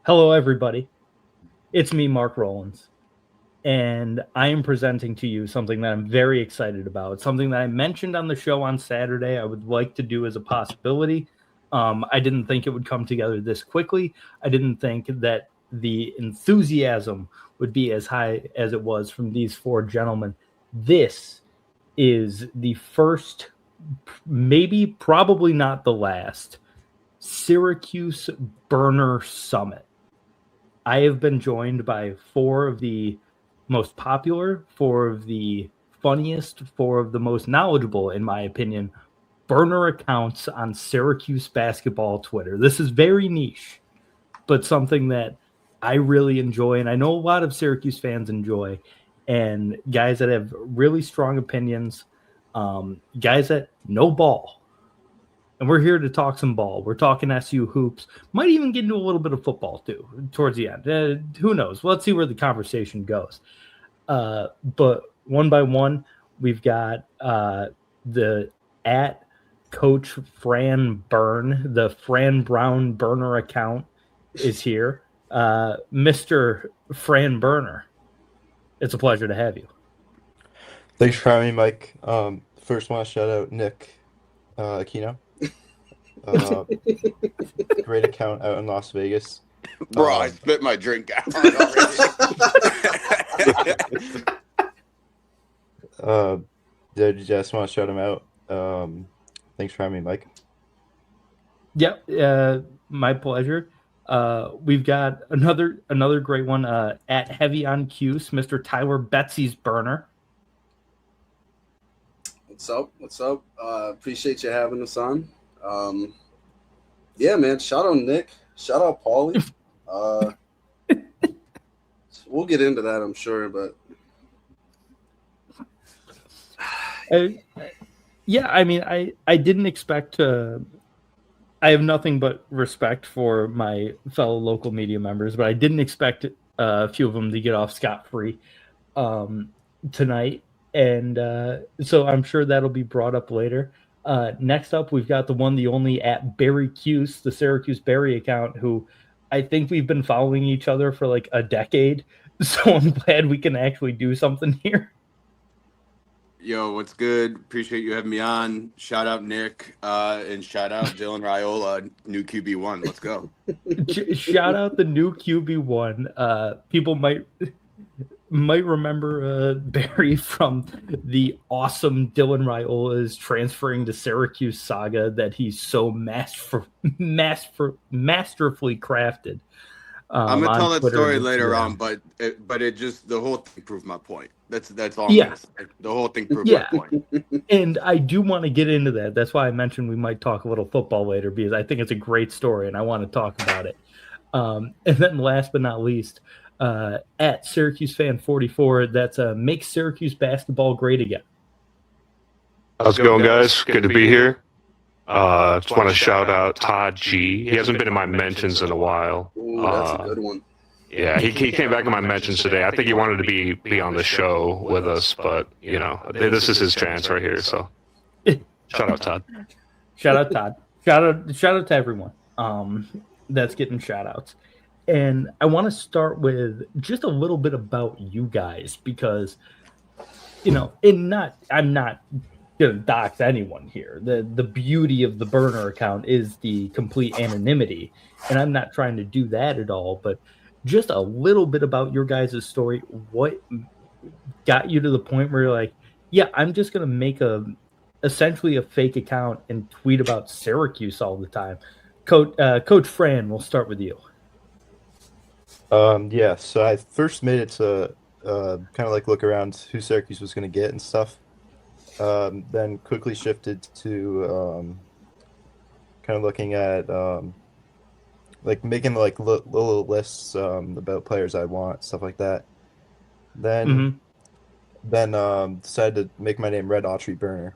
Hello, everybody. It's me, Mark Rollins, and I am presenting to you something that I'm very excited about. Something that I mentioned on the show on Saturday I would like to do as a possibility. I didn't think it would come together this quickly. I didn't think that the enthusiasm would be as high as it was from these four gentlemen. This is the first, maybe probably not the last, Syracuse Burner Summit. I have been joined by four of the most popular, four of the funniest, four of the most knowledgeable, in my opinion, burner accounts on Syracuse basketball Twitter. This is very niche, but something that I really enjoy, and I know a lot of Syracuse fans enjoy, and guys that have really strong opinions, guys that know ball. And we're here to talk some ball. We're talking SU hoops. Might even get into a little bit of football too towards the end. Who knows? Let's see where the conversation goes. But one by one, we've got the at Coach Fran Burn, the Fran Brown Burner account is here. Mr. Fran Burner, it's a pleasure to have you. Thanks for having me, Mike. First, want to shout out Nick Aquino. Great account out in Las Vegas. Bro, I spit my drink out already. I just want to shout him out. Thanks for having me, Mike. Yep, my pleasure. We've got another great one at Heavy on Cuse, Mr. Tyler Betsy's Burner. What's up? Appreciate you having us on. Yeah, man. Shout out Nick. Shout out Paulie. We'll get into that, I'm sure, but yeah, I mean, I didn't expect to. I have nothing but respect for my fellow local media members, but I didn't expect a few of them to get off scot-free tonight, and so I'm sure that'll be brought up later. Next up, we've got the one, the only at Barry Cuse, the Syracuse Barry account, who I think we've been following each other for like a decade. So I'm glad we can actually do something here. Yo, what's good? Appreciate you having me on. Shout out Nick and shout out Dylan Raiola, new QB1. Let's go. Shout out the new QB1. People might remember Barry from the awesome Dylan Raiola's transferring to Syracuse saga that he's so masterfully crafted. I'm gonna tell that Twitter story later on, but it just, the whole thing proved my point. That's all. Yeah. The whole thing proved my point. And I do want to get into that. That's why I mentioned we might talk a little football later, because I think it's a great story and I want to talk about it. And then last but not least, at Syracuse Fan 44, that's make Syracuse basketball great again. How's it going, guys? Good to be here. Just want to shout out Todd G. He hasn't been in my mentions in a while. ooh, that's a good one. Yeah, he came back in my mentions today. I think he wanted to be on the show with us, but you know, this is his chance right here. So, shout out Todd. Shout out Todd. Shout out to everyone that's getting shout outs. And I want to start with just a little bit about you guys, because I'm not gonna dox anyone here. The beauty of the burner account is the complete anonymity, and I'm not trying to do that at all, but just a little bit about your guys' story. What got you to the point where you're like, yeah, I'm just gonna make essentially a fake account and tweet about Syracuse all the time? Coach Fran, we'll start with you. Yeah, so I first made it to kind of like look around who Syracuse was going to get and stuff. Then quickly shifted to kind of looking at like making like little lists about players I want, stuff like that. Then decided to make my name Red Autry Burner,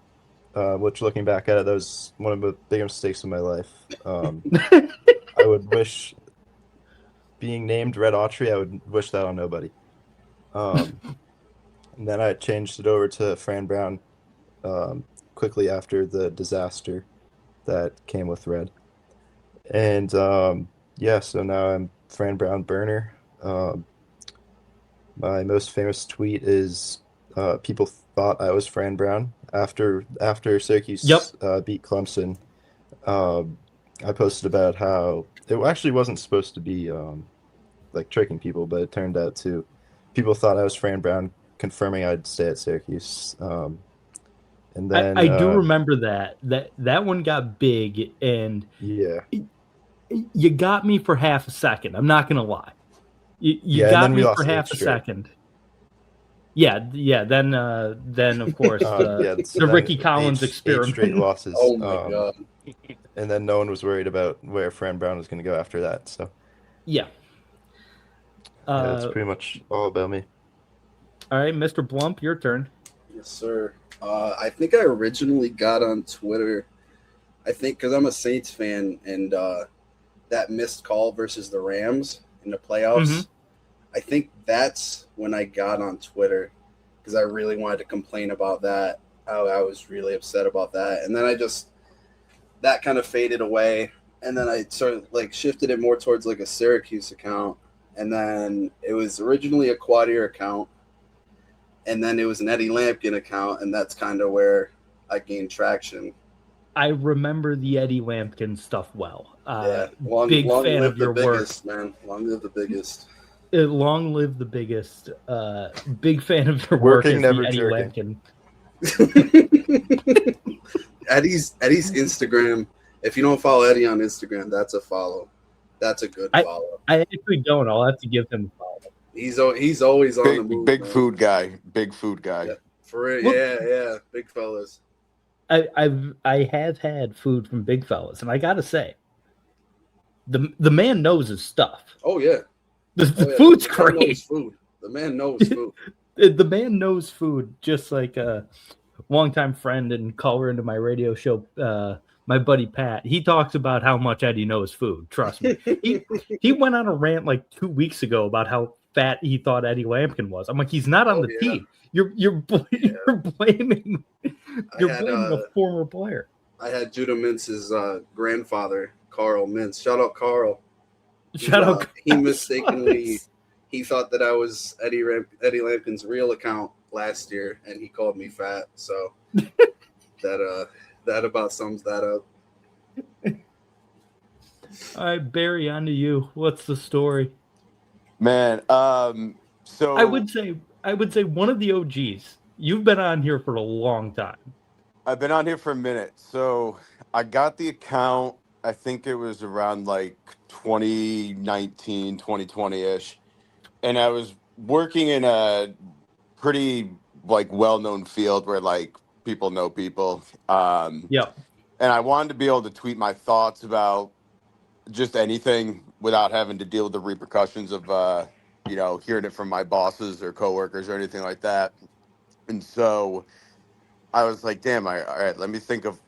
which looking back at it, that was one of the biggest mistakes of my life. I would wish being named Red Autry, I would wish that on nobody. And then I changed it over to Fran Brown quickly after the disaster that came with Red. And yeah, so now I'm Fran Brown burner. My most famous tweet is people thought I was Fran Brown after Syracuse beat Clemson. I posted about how it actually wasn't supposed to be like tricking people, but it turned out to people thought I was Fran Brown, confirming I'd stay at Syracuse. And then I do remember that one got big, and yeah, you got me for half a second. I'm not gonna lie. You and got then we me lost for half a straight. second. Yeah. Then of course the Ricky Collins experiment. 8 straight losses. Oh my god! And then no one was worried about where Fran Brown was going to go after that. So yeah. That's pretty much all about me. All right, Mr. Blump, your turn. Yes, sir. I think I originally got on Twitter. I think because I'm a Saints fan, and that missed call versus the Rams in the playoffs. Mm-hmm. I think that's when I got on Twitter because I really wanted to complain about that. I was really upset about that, and then that kind of faded away, and then I sort of like shifted it more towards like a Syracuse account, and then it was originally a Quad Ear account, and then it was an Eddie Lampkin account, and that's kind of where I gained traction. I remember the Eddie Lampkin stuff well. Yeah, long fan live of your the biggest, work, man. Long live the biggest. Long live the biggest. Big fan of your Working, work. never Eddie jerking. Lampkin. Eddie's Instagram. If you don't follow Eddie on Instagram, that's a follow. That's a good follow. I actually don't. I'll have to give him a follow. He's always on the move. Big man. food guy. Big food guy. Yeah, for real. Look, yeah. Big fellas. I have had food from Big Fellas, and I gotta say, the man knows his stuff. Oh yeah. The food's The man great. knows food. The man knows food. The man knows food, just like a longtime friend and caller into my radio show, my buddy Pat. He talks about how much Eddie knows food. Trust me. He went on a rant like 2 weeks ago about how fat he thought Eddie Lampkin was. I'm like, he's not on the team. You're blaming a former player. I had Judah Mintz's grandfather, Carl Mintz. Shout out Carl. Shout out. He mistakenly he thought that I was Eddie Lampkin's real account last year, and he called me fat. So that about sums that up. All right, Barry, on to you. What's the story? Man, so I would say one of the OGs. You've been on here for a long time. I've been on here for a minute. So I got the account, I think it was around like 2019, 2020-ish. And I was working in a pretty like well-known field where like people know people. Yeah. And I wanted to be able to tweet my thoughts about just anything without having to deal with the repercussions of, hearing it from my bosses or coworkers or anything like that. And so I was like, damn, all right, let me think of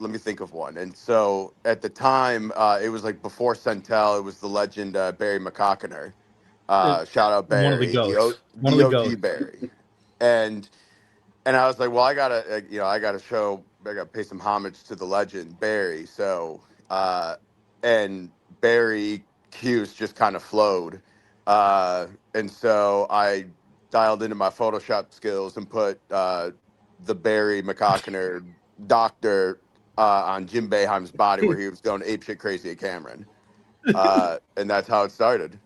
one. And so at the time, it was like before Centel, it was the legend Barry McCockiner. Shout out Barry, one of the goats. the OG Barry. And I was like, well, I gotta pay some homage to the legend Barry. So and Barry cues just kind of flowed. And so I dialed into my Photoshop skills and put the Barry McCockiner doctor on Jim Boeheim's body where he was going apeshit crazy at Cameron. And that's how it started.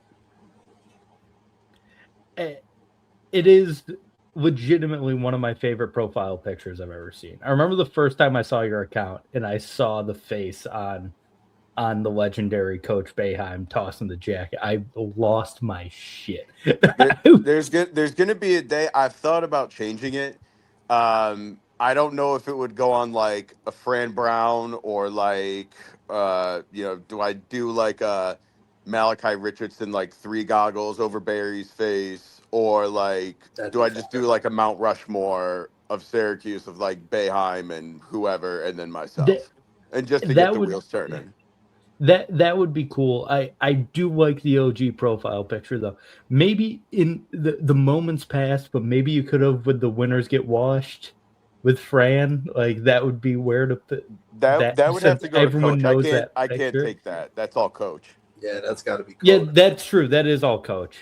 It is legitimately one of my favorite profile pictures I've ever seen. I remember the first time I saw your account and I saw the face on the legendary Coach Boeheim tossing the jacket. I lost my shit. There's going to be a day. I've thought about changing it. I don't know if it would go on like a Fran Brown or like, do I do like a Malachi Richardson, like 3 goggles over Barry's face, or like, do I just do like a Mount Rushmore of Syracuse of like Boeheim and whoever, and then myself, and just to get the wheels turning. That would be cool. I do like the OG profile picture though. Maybe in the moments past, but maybe you could have with the winners get washed with Fran. Like that would be where to put that would have to go to everyone Coach. knows I can't picture. take that. That's all Coach. Yeah, that's got to be coach. Yeah, that's true. That is all coach.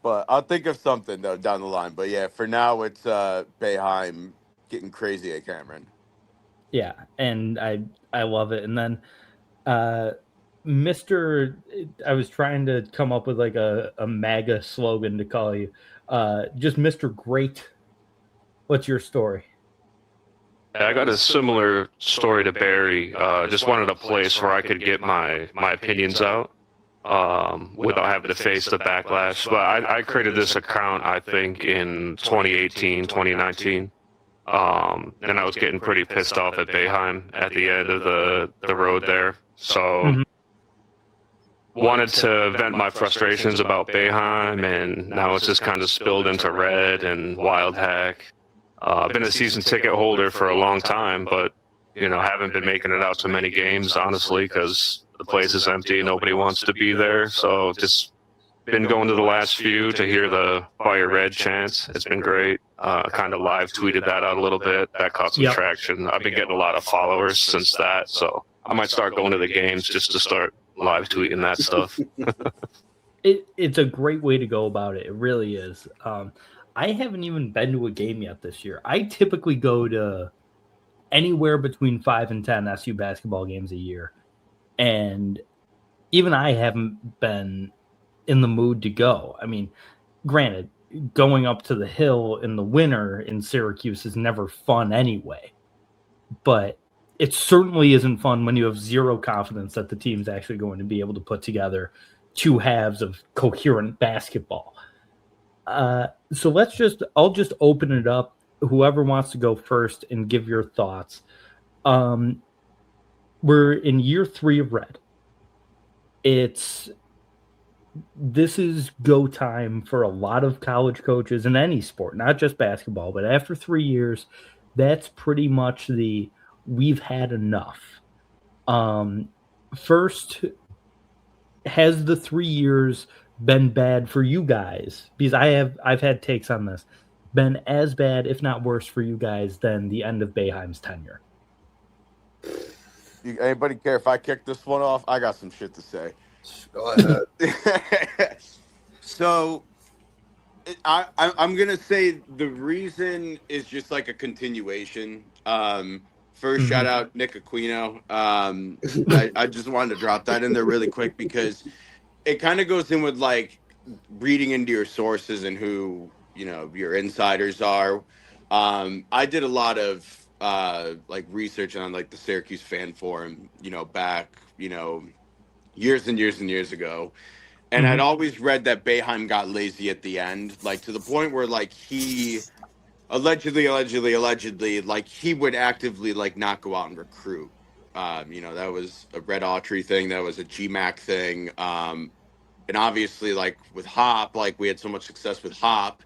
But I'll think of something though down the line. But yeah, for now it's Boeheim getting crazy at Cameron. Yeah, and I love it. And then Mr. I was trying to come up with like a MAGA slogan to call you. Just Mr. Great. What's your story? I got a similar story to Barry. Just wanted a place where I could get my opinions out without having to face the backlash. But I created this account, I think, in 2018, 2019. And I was getting pretty pissed off at Boeheim at the end of the road there. So wanted to vent my frustrations about Boeheim, and now it's just kind of spilled into Red and Wild Hack. I've been a season ticket holder for a long time, but haven't been making it out to many games, honestly, because the place is empty. Nobody wants to be there. So just been going to the last few to hear the Fire Red chants. It's been great. Kind of live tweeted that out a little bit. That caught some traction. I've been getting a lot of followers since that. So I might start going to the games just to start live tweeting that stuff. It's a great way to go about it. It really is. I haven't even been to a game yet this year. I typically go to anywhere between 5 and 10 SU basketball games a year. And even I haven't been in the mood to go. I mean, granted, going up to the hill in the winter in Syracuse is never fun anyway. But it certainly isn't fun when you have zero confidence that the team's actually going to be able to put together two halves of coherent basketball. So I'll just open it up. Whoever wants to go first and give your thoughts. We're in year 3 of Red. This is go time for a lot of college coaches in any sport, not just basketball, but after 3 years, that's pretty much we've had enough. First, has the 3 years been bad for you guys? Because I've had takes on this. Been as bad, if not worse, for you guys than the end of Boeheim's tenure? Anybody care if I kick this one off? I got some shit to say. Go ahead. So I'm going to say the reason is just like a continuation. First, shout out Nick Aquino. I just wanted to drop that in there really quick because it kind of goes in with like reading into your sources and who, your insiders are. I did a lot of like research on like the Syracuse fan forum, back, years and years and years ago. And I'd always read that Boeheim got lazy at the end, like to the point where like he allegedly, like he would actively like not go out and recruit. That was a Red Autry thing. That was a GMAC thing. And obviously like with Hop, like we had so much success with Hop.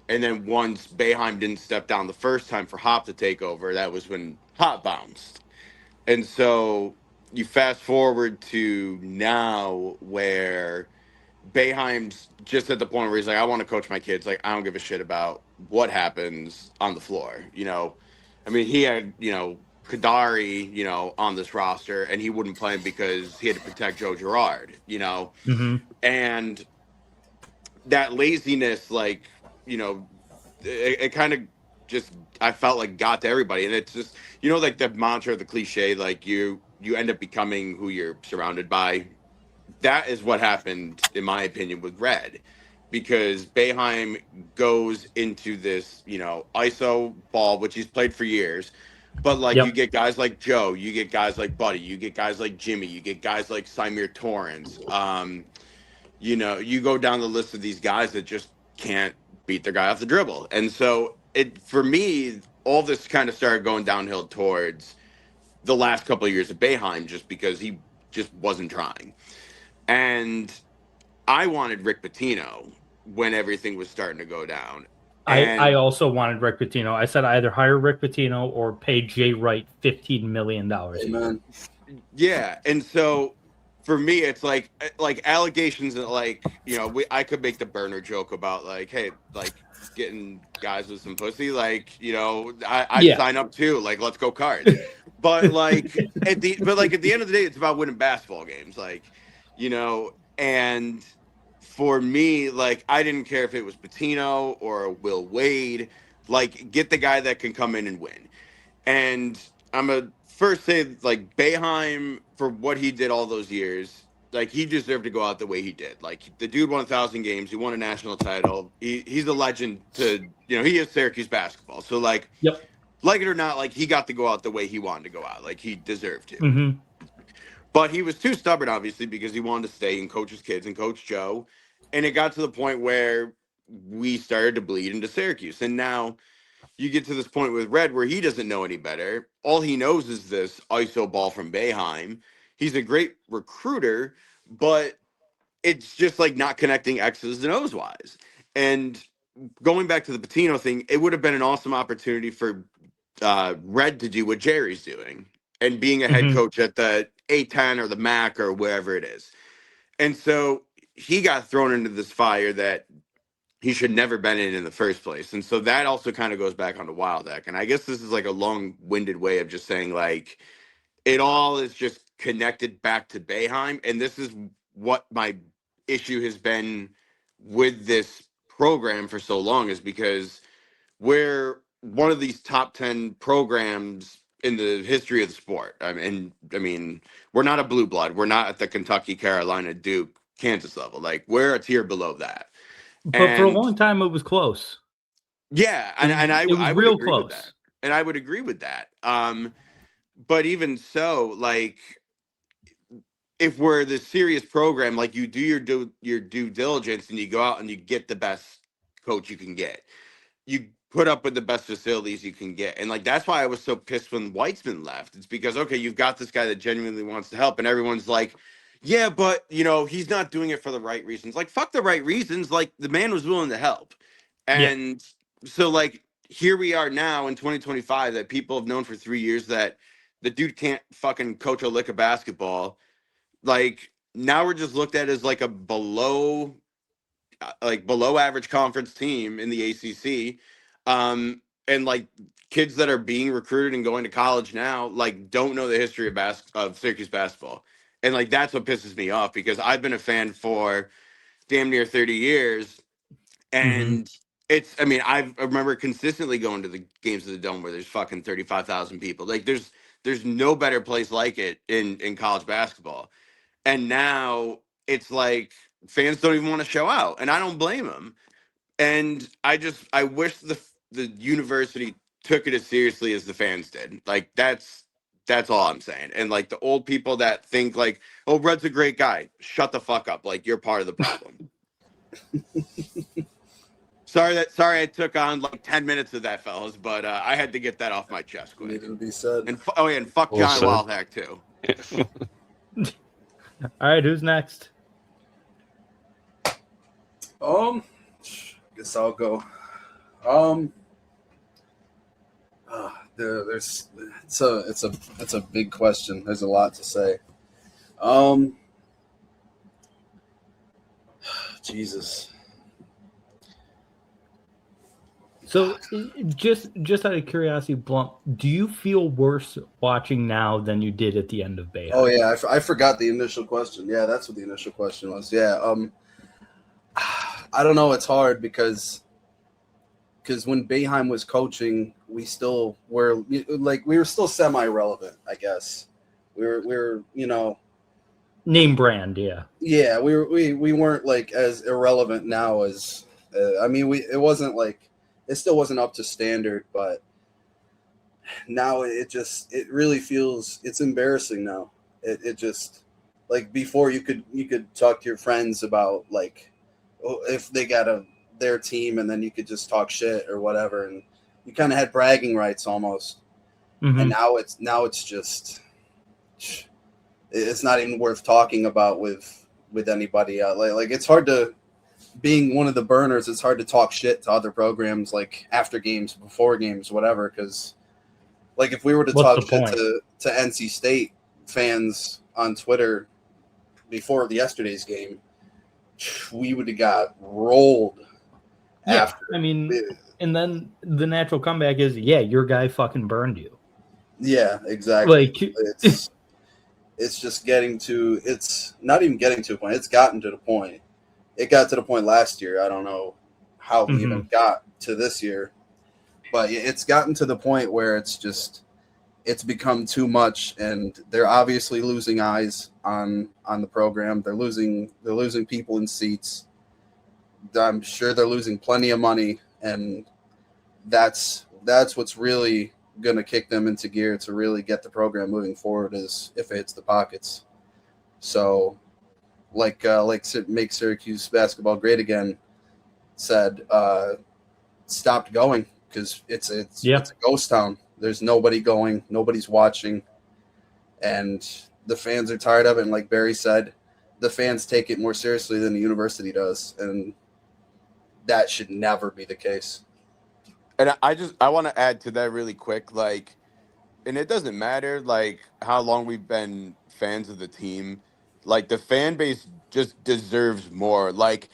And then once Boeheim didn't step down the first time for Hop to take over, that was when Hop bounced. And so you fast forward to now where Boeheim's just at the point where he's like, I want to coach my kids. Like, I don't give a shit about what happens on the floor. I mean, he had, Kadari, on this roster, and he wouldn't play him because he had to protect Joe Girard, and that laziness, like, it kind of just, I felt like got to everybody. And it's just, like the mantra, the cliche, like you end up becoming who you're surrounded by. That is what happened, in my opinion, with Red, because Boeheim goes into this, ISO ball, which he's played for years. But like you get guys like Joe, you get guys like Buddy, you get guys like Jimmy, you get guys like Symir Torrance. You go down the list of these guys that just can't beat their guy off the dribble. And so for me, all this kind of started going downhill towards the last couple of years of Boeheim, just because he just wasn't trying. And I wanted Rick Pitino when everything was starting to go down. I also wanted Rick Pitino. I said either hire Rick Pitino or pay Jay Wright $15 million. Amen. Yeah, and so for me, it's like allegations that like I could make the burner joke about like, hey, like getting guys with some pussy, like I'd sign up too. Like, let's go Cards. But like at the end of the day, it's about winning basketball games. Like you know, and for me, like, I didn't care if it was Patino or Will Wade, like, get the guy that can come in and win. And I'm a first say, like, Boeheim, for what he did all those years, like, he deserved to go out the way he did. Like, the dude won 1,000 games. He won a national title. He's a legend to, you know, he is Syracuse basketball. So, like, Yep. like it or not, like, he got to go out the way he wanted to go out. Like, he deserved to. Mm-hmm. But he was too stubborn, obviously, because he wanted to stay and coach his kids and coach Joe. And it got to the point where we started to bleed into Syracuse. And now you get to this point with Red where he doesn't know any better. All he knows is this ISO ball from Boeheim. He's a great recruiter, but it's just like not connecting X's and O's wise. And going back to the Patino thing, it would have been an awesome opportunity for Red to do what Jerry's doing and being a head Mm-hmm. coach at the A10 or the MAC or wherever it is. And so he got thrown into this fire that he should never been in the first place. And so that also kind of goes back onto Wild Deck. And I guess this is like a long-winded way of just saying, like, it all is just connected back to Boeheim. And this is what my issue has been with this program for so long, is because we're one of these top 10 programs in the history of the sport. I mean, we're not a blue blood. We're not at the Kentucky, Carolina, Duke, Kansas level. Like, we're a tier below that. But for a long time, it was close. Yeah, and I was would real agree close. with that. And I would agree with that. But even so, like, if we're the serious program, like, you do your due diligence and you go out and you get the best coach you can get. You put up with the best facilities you can get. And, like, that's why I was so pissed when Weitzman left. It's because, okay, you've got this guy that genuinely wants to help, and everyone's like, yeah, but, you know, he's not doing it for the right reasons. Like, fuck the right reasons. Like, the man was willing to help. And so, like, here we are now in 2025 that people have known for 3 years that the dude can't fucking coach a lick of basketball. Like, now we're just looked at as like a below average conference team in the ACC. And, like, kids that are being recruited and going to college now, like, don't know the history of Syracuse basketball. And, like, that's what pisses me off, because I've been a fan for damn near 30 years. And I remember consistently going to the games of the Dome where there's fucking 35,000 people. Like, there's no better place like it in college basketball. And now it's like fans don't even want to show out, and I don't blame them. And I wish the university took it as seriously as the fans did. Like, that's all I'm saying. And, like, the old people that think, like, oh, Red's a great guy, shut the fuck up. Like, you're part of the problem. Sorry I took on like 10 minutes of that, fellas, but I had to get that off my chest quick. Needed to be said. And fuck Well John said. Wildhack too. All right, who's next? Guess I'll go. There's it's a big question. There's a lot to say. Jesus. So, just out of curiosity, Blunt, do you feel worse watching now than you did at the end of Bay? Oh yeah, I forgot the initial question. Yeah, that's what the initial question was. Yeah, I don't know. It's hard because when Boeheim was coaching, we were still semi-relevant, I guess. We were Name brand, yeah. Yeah, we weren't like as irrelevant now as it still wasn't up to standard, but now it really feels, it's embarrassing now. It just, like, before you could talk to your friends about, like, if they got their team, and then you could just talk shit or whatever, and you kind of had bragging rights almost. Mm-hmm. And now it's just, it's not even worth talking about with anybody. Like it's hard to, being one of the burners, it's hard to talk shit to other programs, like, after games, before games, whatever. Because, like, if we were to talk shit to NC State fans on Twitter before yesterday's game, we would have got rolled. Yeah, after. I mean, and then the natural comeback is, yeah, your guy fucking burned you. Yeah, exactly. Like, it's just it's not even getting to a point. It's gotten to the point. It got to the point last year. I don't know how we even got to this year, but it's gotten to the point where it's become too much, and they're obviously losing eyes on the program. They're losing people in seats. I'm sure they're losing plenty of money, and that's what's really going to kick them into gear to really get the program moving forward, is if it hits the pockets. So like Make Syracuse Basketball Great Again said, stopped going, because it's a ghost town. There's nobody going, nobody's watching, and the fans are tired of it. And like Barry said, the fans take it more seriously than the university does, and that should never be the case. And I want to add to that really quick, like, and it doesn't matter like how long we've been fans of the team, like the fan base just deserves more. Like,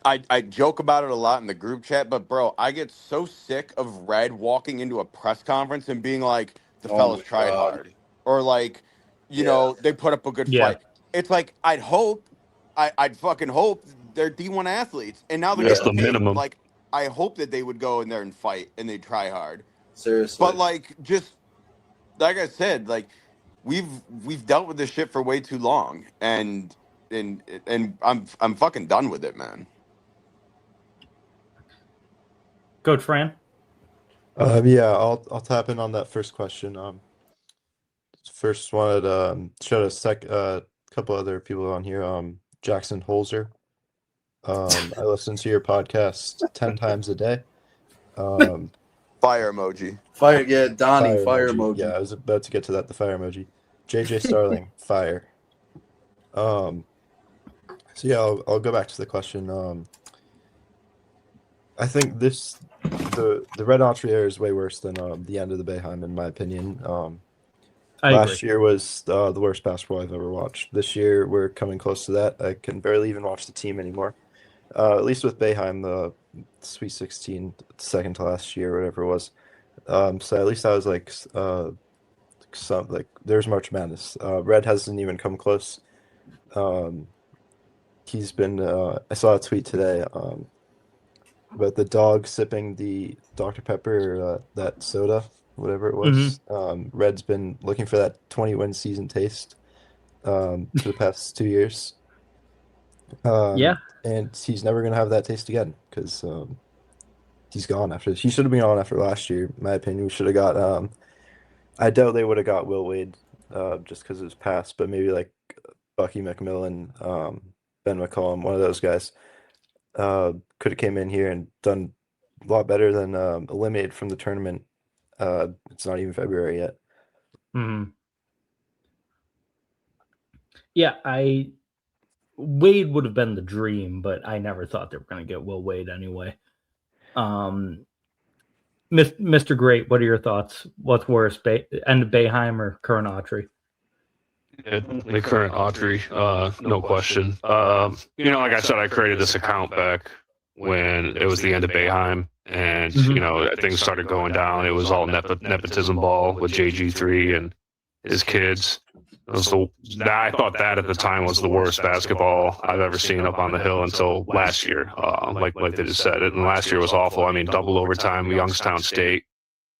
I joke about it a lot in the group chat, but bro, I get so sick of Red walking into a press conference and being like, the fellas tried hard, or like, you know, they put up a good fight. It's like, I'd fucking hope they're D1 athletes, and now they're That's getting the paid. minimum. Like, I hope that they would go in there and fight and they try hard. Seriously. But like, just like I said, like we've dealt with this shit for way too long, and I'm fucking done with it, man. Coach Fran? Yeah, I'll tap in on that first question. First wanted shout a couple other people on here. Jackson Holzer. I listen to your podcast 10 times a day. Fire emoji. Donnie, fire emoji. Yeah, I was about to get to that. The fire emoji. JJ Starling, fire. So yeah, I'll go back to the question. I think the Red Entree era is way worse than the end of the Boeheim, in my opinion. Last year was the worst basketball I've ever watched. This year we're coming close to that. I can barely even watch the team anymore. At least with Boeheim, the Sweet 16, second to last year, whatever it was. So at least I was like, there's March Madness. Red hasn't even come close. He's been. I saw a tweet today about the dog sipping the Dr. Pepper, that soda, whatever it was. Red's been looking for that 20-win season taste for the past 2 years. And he's never going to have that taste again, because he's gone after this. He should have been on after last year, in my opinion. We should have got I doubt they would have got Will Wade just because of his past, but maybe like Bucky McMillan, Ben McCollum, one of those guys could have came in here and done a lot better than eliminated from the tournament. It's not even February yet. Yeah, Wade would have been the dream, but I never thought they were going to get Will Wade anyway. Mr. Great, what are your thoughts? What's worse, end of Boeheim or current Autry? Yeah, the current Autry, no question. You know, like I said, I created this account back when it was the end of Boeheim, and you know, things started going down. It was all nepotism ball with JG3 and his kids. I thought that at the time was the worst basketball I've ever seen up on the hill until last year. Like they just said it, and last year was awful. I mean, double overtime, Youngstown State,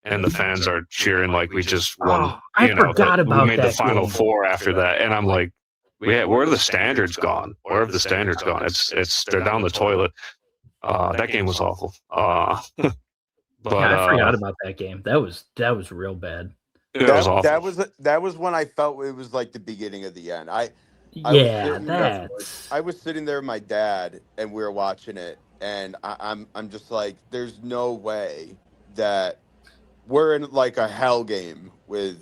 and the fans are cheering like we just won. I forgot about we made that the Final game. Four after that, and I'm like, where are the standards gone? Where have the standards gone? They're down the toilet. That game was awful. But I forgot about that game. That was real bad. It was awful. That was when I felt it was like the beginning of the end. I was sitting there with my dad and we were watching it, and I'm just like, there's no way that we're in like a hell game with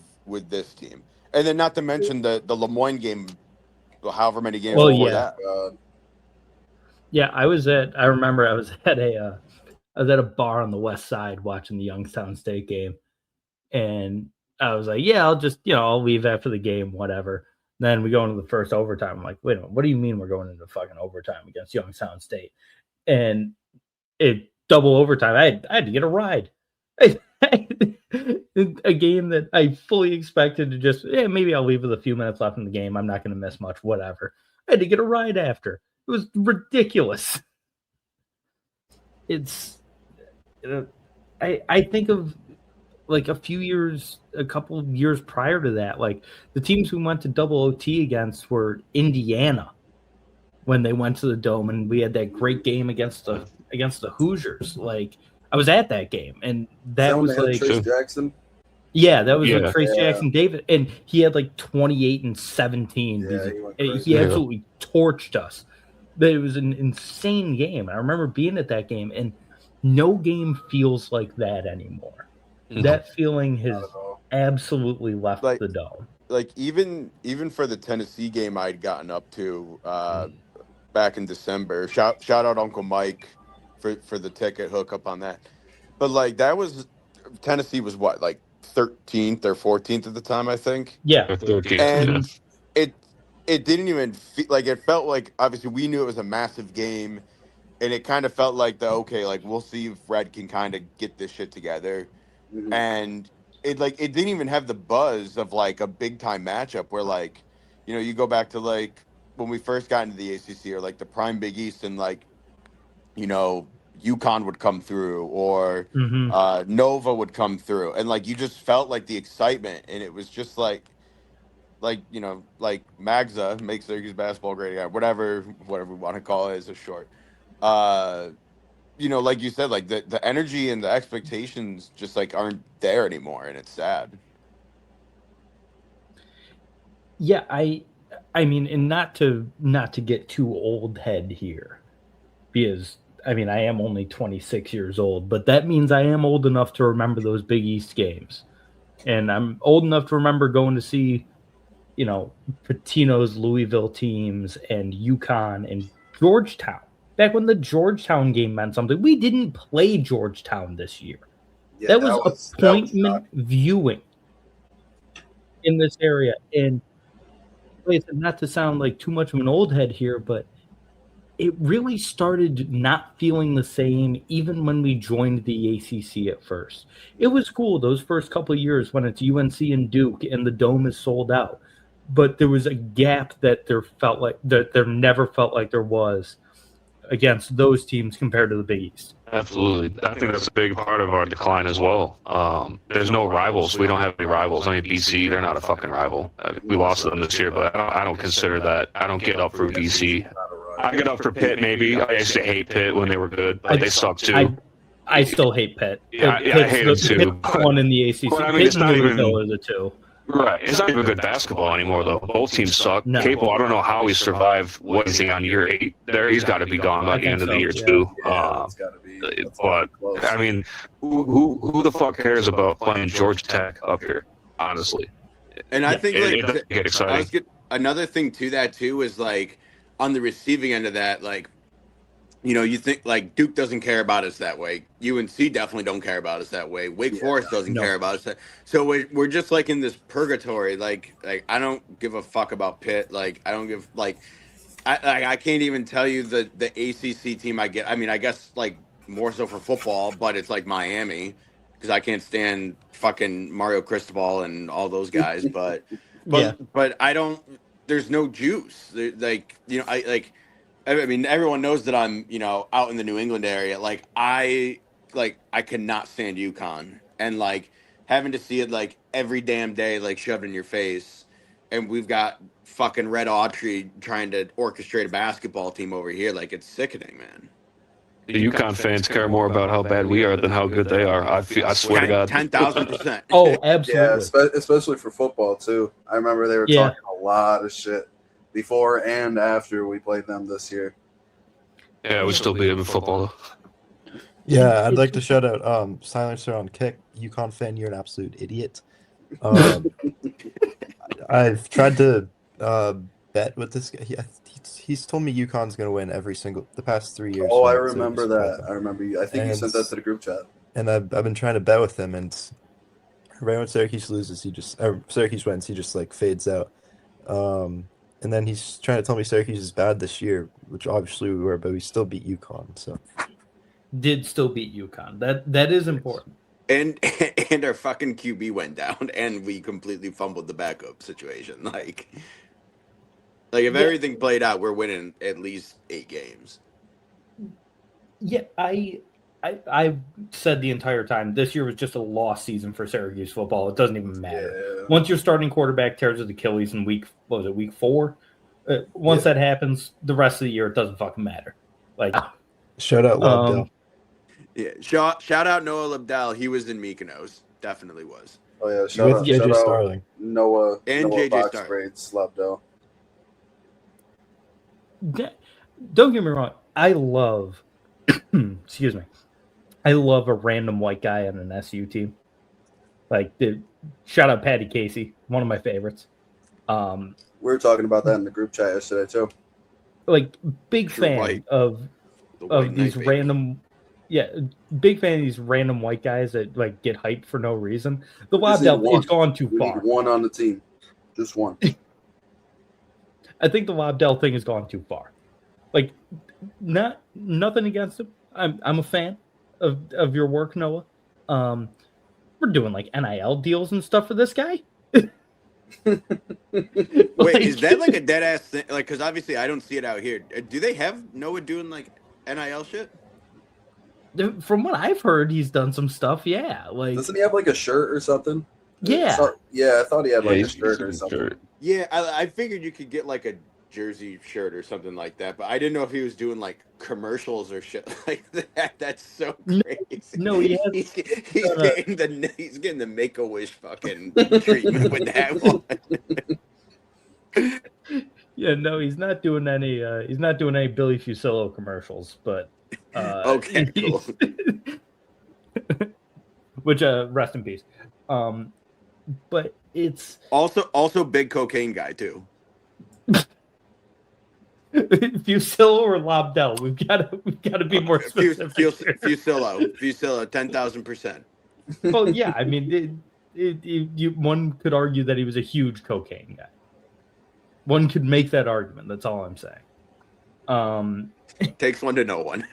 this team. And then not to mention the Lemoyne game, however many games before that. Yeah, I remember I was at a bar on the west side watching the Youngstown State game, and I was like, yeah, I'll leave after the game, whatever. Then we go into the first overtime. I'm like, wait a minute, what do you mean we're going into fucking overtime against Youngstown State? And it double overtime. I had to get a ride. A game that I fully expected to just, maybe I'll leave with a few minutes left in the game. I'm not going to miss much, whatever. I had to get a ride after. It was ridiculous. It's, I think of like a couple of years prior to that, like the teams we went to double OT against were Indiana when they went to the Dome, and we had that great game against the Hoosiers. Like I was at that game, and that was like Trace Jackson. Yeah, that was with Trace Jackson David, and he had like 28 and 17. He absolutely torched us. But it was an insane game. I remember being at that game, and no game feels like that anymore. Mm-hmm. That feeling has absolutely left the Dome. Like even for the Tennessee game I'd gotten up to back in December. Shout out Uncle Mike for the ticket hookup on that. But like that was Tennessee was what, like 13th or 14th at the time, I think. Yeah, 13th. And it didn't even feel like, it felt like obviously we knew it was a massive game, and it kind of felt like we'll see if Red can kind of get this shit together. Mm-hmm. And it didn't even have the buzz of like a big time matchup where like, you know, you go back to like when we first got into the ACC or like the prime Big East, and like, you know, UConn would come through or Nova would come through, and like you just felt like the excitement, and it was just like you know, like Magza makes Syracuse basketball great again, whatever we want to call it as a short. You know, like you said, like the energy and the expectations just like aren't there anymore, and it's sad. Yeah, I mean, and not to get too old head here, because I mean, I am only 26 years old, but that means I am old enough to remember those Big East games. And I'm old enough to remember going to see, you know, Patino's Louisville teams and UConn and Georgetown. Back when the Georgetown game meant something. We didn't play Georgetown this year. Yeah, that was appointment viewing in this area. And not to sound like too much of an old head here, but it really started not feeling the same even when we joined the ACC at first. It was cool those first couple of years when it's UNC and Duke and the Dome is sold out. But there was a gap that there never felt like there was against those teams compared to the Big East. Absolutely. I think that's a big part of our decline as well. There's no rivals. We don't have any rivals. I mean, BC, they're not a fucking rival. We lost them this year, but I don't consider that. I don't get up for BC. I get up for Pitt, maybe. I used to hate Pitt when they were good, but they suck too. I still hate Pitt. Yeah, I hate them too. Pitt one in the ACC. But, I mean, it's not even the two. Right. It's not even good basketball anymore, though. Both teams suck. No. Cable, I don't know how he survived. What is he on year 8 there? He's got to be gone by the end of the year, too. It's got to be. But, I mean, who the fuck cares about playing Georgia Tech up here, honestly? And I think, it doesn't get exciting. Another thing to that, too, is, like, on the receiving end of that, like, you know, you think like Duke doesn't care about us that way. UNC definitely don't care about us that way. Wake Forest doesn't care about us. So we're just like in this purgatory. Like I don't give a fuck about Pitt. Like I don't give I can't even tell you the ACC team I get. I mean, I guess like more so for football, but it's like Miami because I can't stand fucking Mario Cristobal and all those guys. But I don't. There's no juice. Like you know I mean, everyone knows that I'm, you know, out in the New England area. Like I cannot stand UConn, and like having to see it like every damn day, like shoved in your face. And we've got fucking Red Autry trying to orchestrate a basketball team over here. Like it's sickening, man. The UConn fans care more about how bad we are than how good they are. I swear to God. 10,000%. Oh, absolutely. Yeah, especially for football too. I remember they were talking a lot of shit before and after we played them this year. Yeah, we still beat them in football. Yeah, I'd like to shout out Silencer on Kick. UConn fan, you're an absolute idiot. I've tried to bet with this guy. He's told me UConn's going to win the past 3 years. Oh, I remember that. I remember you. I think you sent that to the group chat. And I've been trying to bet with him, and right when Syracuse loses, Syracuse wins, he just like fades out. And then he's trying to tell me Syracuse is bad this year, which obviously we were, but we still beat UConn. So did still beat UConn. That is important. And our fucking QB went down, and we completely fumbled the backup situation. Like if everything played out, we're winning at least 8 games. Yeah, I said the entire time this year was just a lost season for Syracuse football. It doesn't even matter. Yeah. Once your starting quarterback tears his Achilles in week 4? Once that happens, the rest of the year it doesn't fucking matter. Like, Shout out Lobdell. Yeah, shout out Noah Lebdell. He was in Mykonos. Definitely was. Oh yeah, With shout JJ out Starling. Noah And Noah JJ Box Starling. Braids, Slubdo. don't get me wrong. I love, excuse me, I love a random white guy on an SU team. Like, shout out Patty Casey, one of my favorites. We were talking about that in the group chat yesterday too. Like, big True fan white. of The White these Knight, baby. random, big fan of these random white guys that like get hyped for no reason. The We just need Lobdell one. is gone too We far. need one on the team, just one. I think the Lobdell thing has gone too far. Like, nothing against him. I'm a fan of your work, Noah. We're doing like NIL deals and stuff for this guy. Wait, is that like a dead ass thing? Like, because obviously I don't see it out here. Do they have Noah doing like NIL shit? From what I've heard, he's done some stuff. Yeah, like Doesn't he have like a shirt or something? Yeah. I thought he had like a he's shirt a or good something. shirt. Yeah, I figured you could get like a jersey shirt or something like that, but I didn't know if he was doing like commercials or shit like that. That's so crazy. No, he has. He's getting the Make-A-Wish fucking treatment with that one. Yeah, no, he's not doing any. He's not doing any Billy Fusillo commercials, but Okay, cool. Which rest in peace. But it's Also big cocaine guy too. Fusillo or Lobdell. We've got to be more specific. Fusillo, 10,000%. Well, yeah, I mean, one could argue that he was a huge cocaine guy. One could make that argument. That's all I'm saying. Takes one to know one.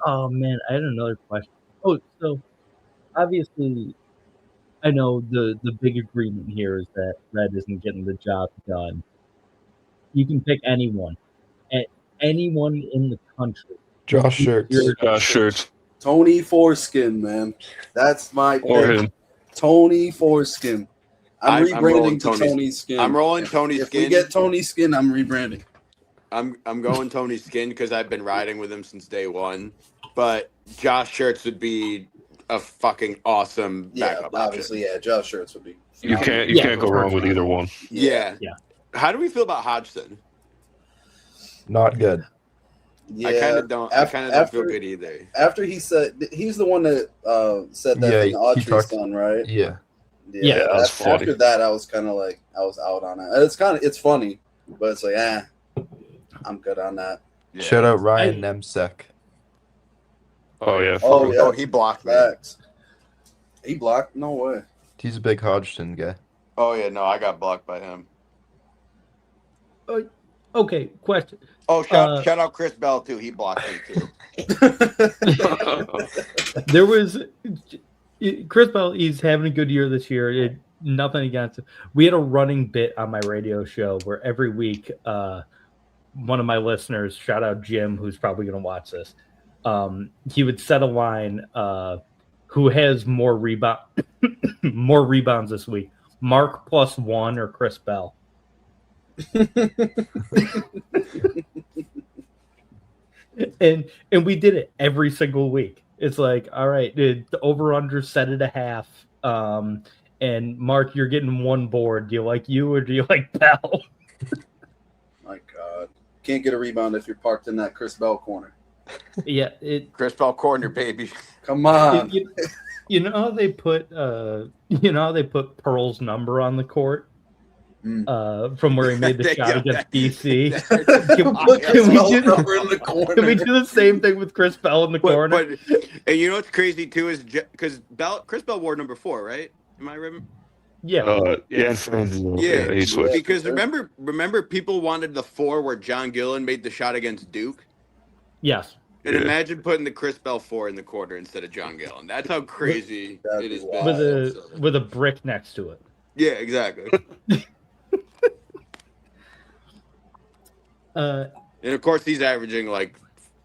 Oh man, I had another question. Oh, so obviously, I know the big agreement here is that Red isn't getting the job done. You can pick anyone, anyone in the country. Josh Shirts. Shirts Tony Foreskin, man. That's my or pick. him. Tony Foreskin. I'm I'm rolling rebranding to Tony Skin. I'm rolling Tony If Skin. we get Tony Skin, I'm rebranding. I'm going Tony Skin because I've been riding with him since day one. But Josh Shirts would be a fucking awesome Yeah, backup obviously, yeah. Josh Shirts would be. You can't go wrong with either one. option. Yeah. Yeah. How do we feel about Hodgson? Not good. Yeah, I kind of don't feel good either. After he said he's the one that said that Yeah, thing he Autry's talked- done, right? Yeah. Yeah, that was funny. After that, I was kind of like I was out on it. It's funny, but it's like I'm good on that. Yeah. Shout out Ryan Nemsek. Oh yeah. Oh yeah, Oh, he blocked me. facts. He blocked? No way. He's a big Hodgson guy. Oh yeah, no, I got blocked by him. Okay, question. Oh, shout out Chris Bell too. He blocked me too. There was Chris Bell. He's having a good year this year. Nothing against him. We had a running bit on my radio show where every week, one of my listeners, shout out Jim, who's probably going to watch this, he would set a line. Who has more rebounds this week? Mark +1 or Chris Bell? and we did it every single week. It's like, all right, the over under set it a half. And Mark, you're getting one board. Do you like you or do you like Bell? My God, can't get a rebound if you're parked in that Chris Bell corner. Yeah, Chris Bell corner, baby. Come on. you know how they put Pearl's number on the court from where he made the shot against DC. Put Chris Bell's number in the corner. Can we do the same thing with Chris Bell in the corner? But and you know what's crazy too is because Chris Bell wore number 4, right? Am I right? Yeah. Yeah, he switched. because remember people wanted the 4 where John Gillen made the shot against Duke. Yes. And Yeah. imagine putting the Chris Bell 4 in the quarter instead of John Gillen. That's how crazy That'd it be has wild. been. With a brick next to it. Yeah, exactly. Uh, And of course, he's averaging like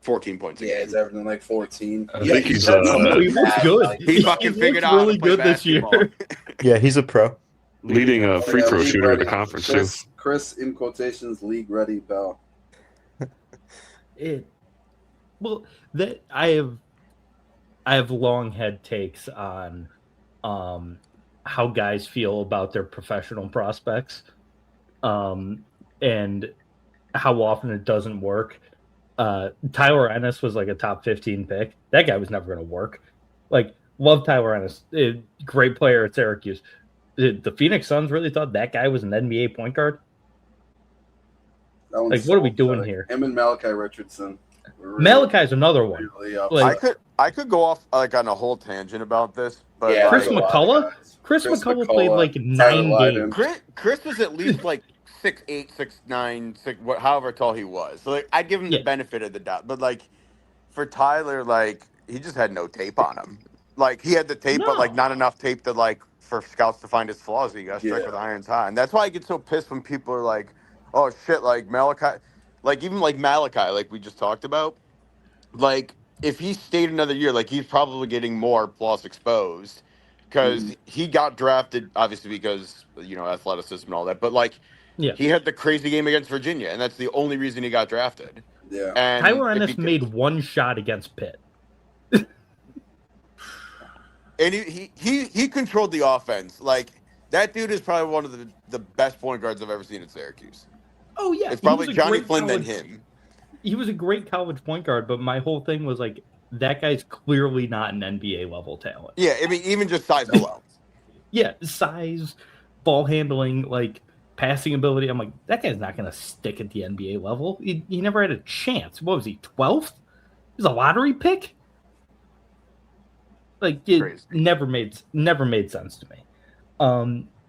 14 points a Yeah, game. he's everything like 14. I think he's, he looks good. He fucking figured out how really to play good this year. basketball. Yeah, he's a pro. leading a free throw league shooter in the ready. conference too. Chris in quotations, league ready Bell. That I have long had takes on how guys feel about their professional prospects, and how often it doesn't work. Tyler Ennis was like a top 15 pick. That guy was never going to work. Like, love Tyler Ennis, great player at Syracuse. The Phoenix Suns really thought that guy was an NBA point guard. That one's Like, what are we so doing pathetic. here? Him and Malachi Richardson. Malachi's another one. Really up. Like- I could go off like on a whole tangent about this, but Yeah, Chris like, like a lot of McCullough? guys. Chris McCullough played like Tyler 9 Lydon. games. Chris was at least like 6'8", 6'9", however tall he was. So like I'd give him the Yeah. benefit of the doubt. But like for Tyler, like he just had no tape on him. Like he had the tape, but like No. not enough tape to like for scouts to find his flaws. He got struck Yeah. with irons high, and that's why I get so pissed when people are like, "Oh shit!" Like Malachi, like even like Malachi, like we just talked about. Like if he stayed another year, like he's probably getting more plus exposed because he got drafted, obviously because athleticism and all that. But like, Yeah. he had the crazy game against Virginia, and that's the only reason he got drafted. Yeah. And Tyler if Ennis he could- made 1 shot against Pitt. and he controlled the offense. Like that dude is probably one of the best point guards I've ever seen at Syracuse. Oh yeah, It's he was probably a Johnny great Flynn than college- him. He was a great college point guard, but my whole thing was like, that guy's clearly not an NBA level talent. Yeah, I mean even just size alone. Yeah, size, ball handling, like passing ability. I'm like, that guy's not going to stick at the NBA level. He never had a chance. What was he, 12th? He was a lottery pick. Like, it Crazy. never made sense to me.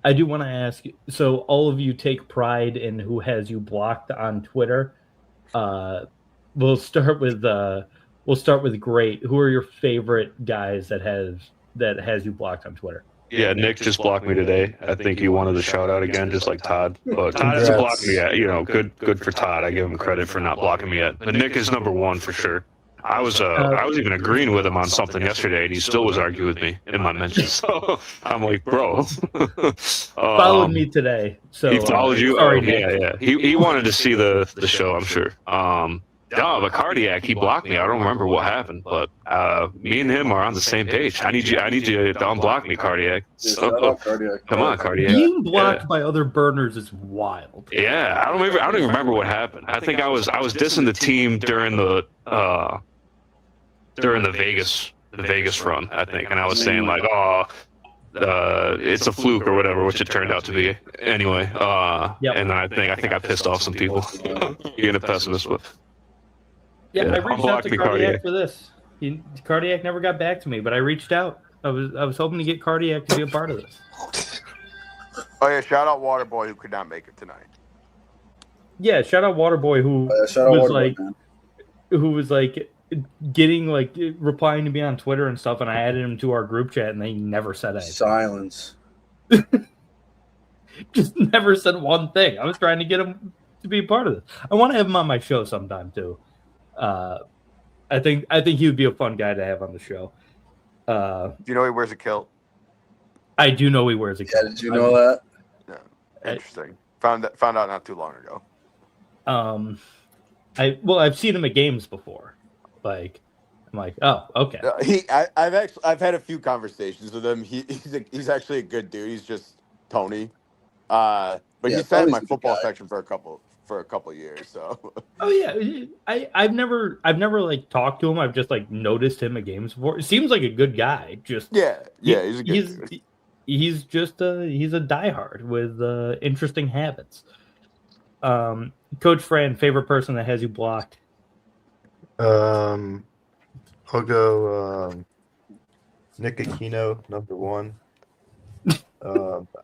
I do want to ask, so all of you take pride in who has you blocked on Twitter. We'll start with Great. Who are your favorite guys that has you blocked on Twitter? Yeah, Nick just blocked me today. I think he wanted a shout out again, just like Todd. But Todd hasn't blocked me yet. Good for Todd. I give him credit for not blocking me yet. But Nick is number 1 for sure. I was even agreeing with him on something yesterday, and he still was arguing with me in my mentions. So I'm like, bro. Followed me today. So he followed you. Sorry, Oh, Nick. yeah. He wanted to see the show, I'm sure. No, but Cardiac, he blocked me. I don't remember what happened, but me and him are on the same page. I need you to unblock me, Cardiac. Yeah, shout out Cardiac. Come on, Cardiac. Being blocked by other burners is wild. Yeah, I don't even remember what happened. I think I was dissing the team during the Vegas run, I think, and I was saying like, it's a fluke or whatever, which it turned out to be. Anyway, Yep. and I think I pissed off some people. Being a pessimist with. Yeah, Yeah, I reached unblock out to me, Cardiac Cardiac. for this. Cardiac never got back to me, but I reached out. I was hoping to get Cardiac to be a part of this. Oh yeah, shout out Waterboy who could not make it tonight. Yeah, shout out Waterboy who Shout out was Waterboy, like man. getting like replying to me on Twitter and stuff, and I added him to our group chat, and they never said anything. Silence. Just never said one thing. I was trying to get him to be a part of this. I want to have him on my show sometime too. I think he would be a fun guy to have on the show. Do you know he wears a kilt? I do know he wears a Yeah, kilt. did you know that? Interesting. Found out not too long ago. I've seen him at games before. Like, I'm like, oh, okay. I've had a few conversations with him. He's actually a good dude. He's just Tony. But Yeah, he sat in Tony's my a good football guy. section for a couple years. So Oh yeah, I've never like talked to him. I've just like noticed him at games before. It seems like a good guy. Just yeah, he's a good dude. He's just he's a diehard with interesting habits. Coach Fran, favorite person that has you blocked? I'll go Nick Aquino, number 1.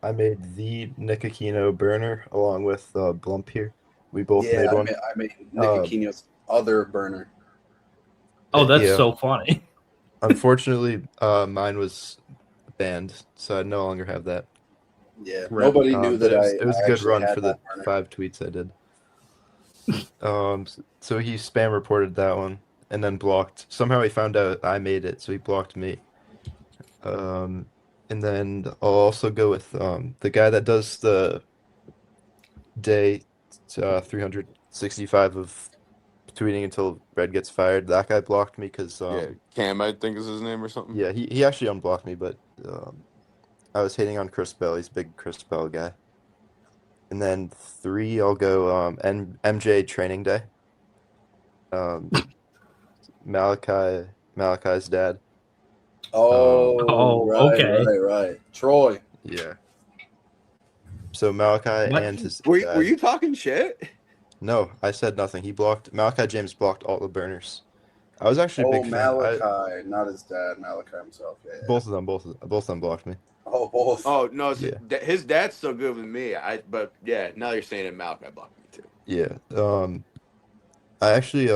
I made the Nick Aquino burner along with Blump here. We both Yeah, made one. I made Nick Aquino's other burner. Oh, that's Yeah. so funny. Unfortunately, mine was banned, so I no longer have that. Yeah, Rip. nobody knew But that it was I a good actually run had for the that burner. 5 tweets I did. So he spam reported that one and then blocked. Somehow he found out I made it, so he blocked me. And then I'll also go with the guy that does the day 365 of tweeting until Red gets fired. That guy blocked me because Yeah, Cam, I think is his name or something. yeah, he actually unblocked me, but I was hating on Chris Bell. He's a big Chris Bell guy. And then 3, I'll go MJ Training Day. Malachi's dad. Oh, right, okay. right. Troy. Yeah. So Malachi What? and his Were dad. you talking shit? No, I said nothing. Malachi James blocked all the burners. I was actually a big fan. Malachi, not his dad, Malachi himself. Yeah. Both of them blocked me. Oh, both. Oh no, Yeah. his dad's still good with me. But yeah, now you're saying it, Malachi blocked me too. Yeah. I actually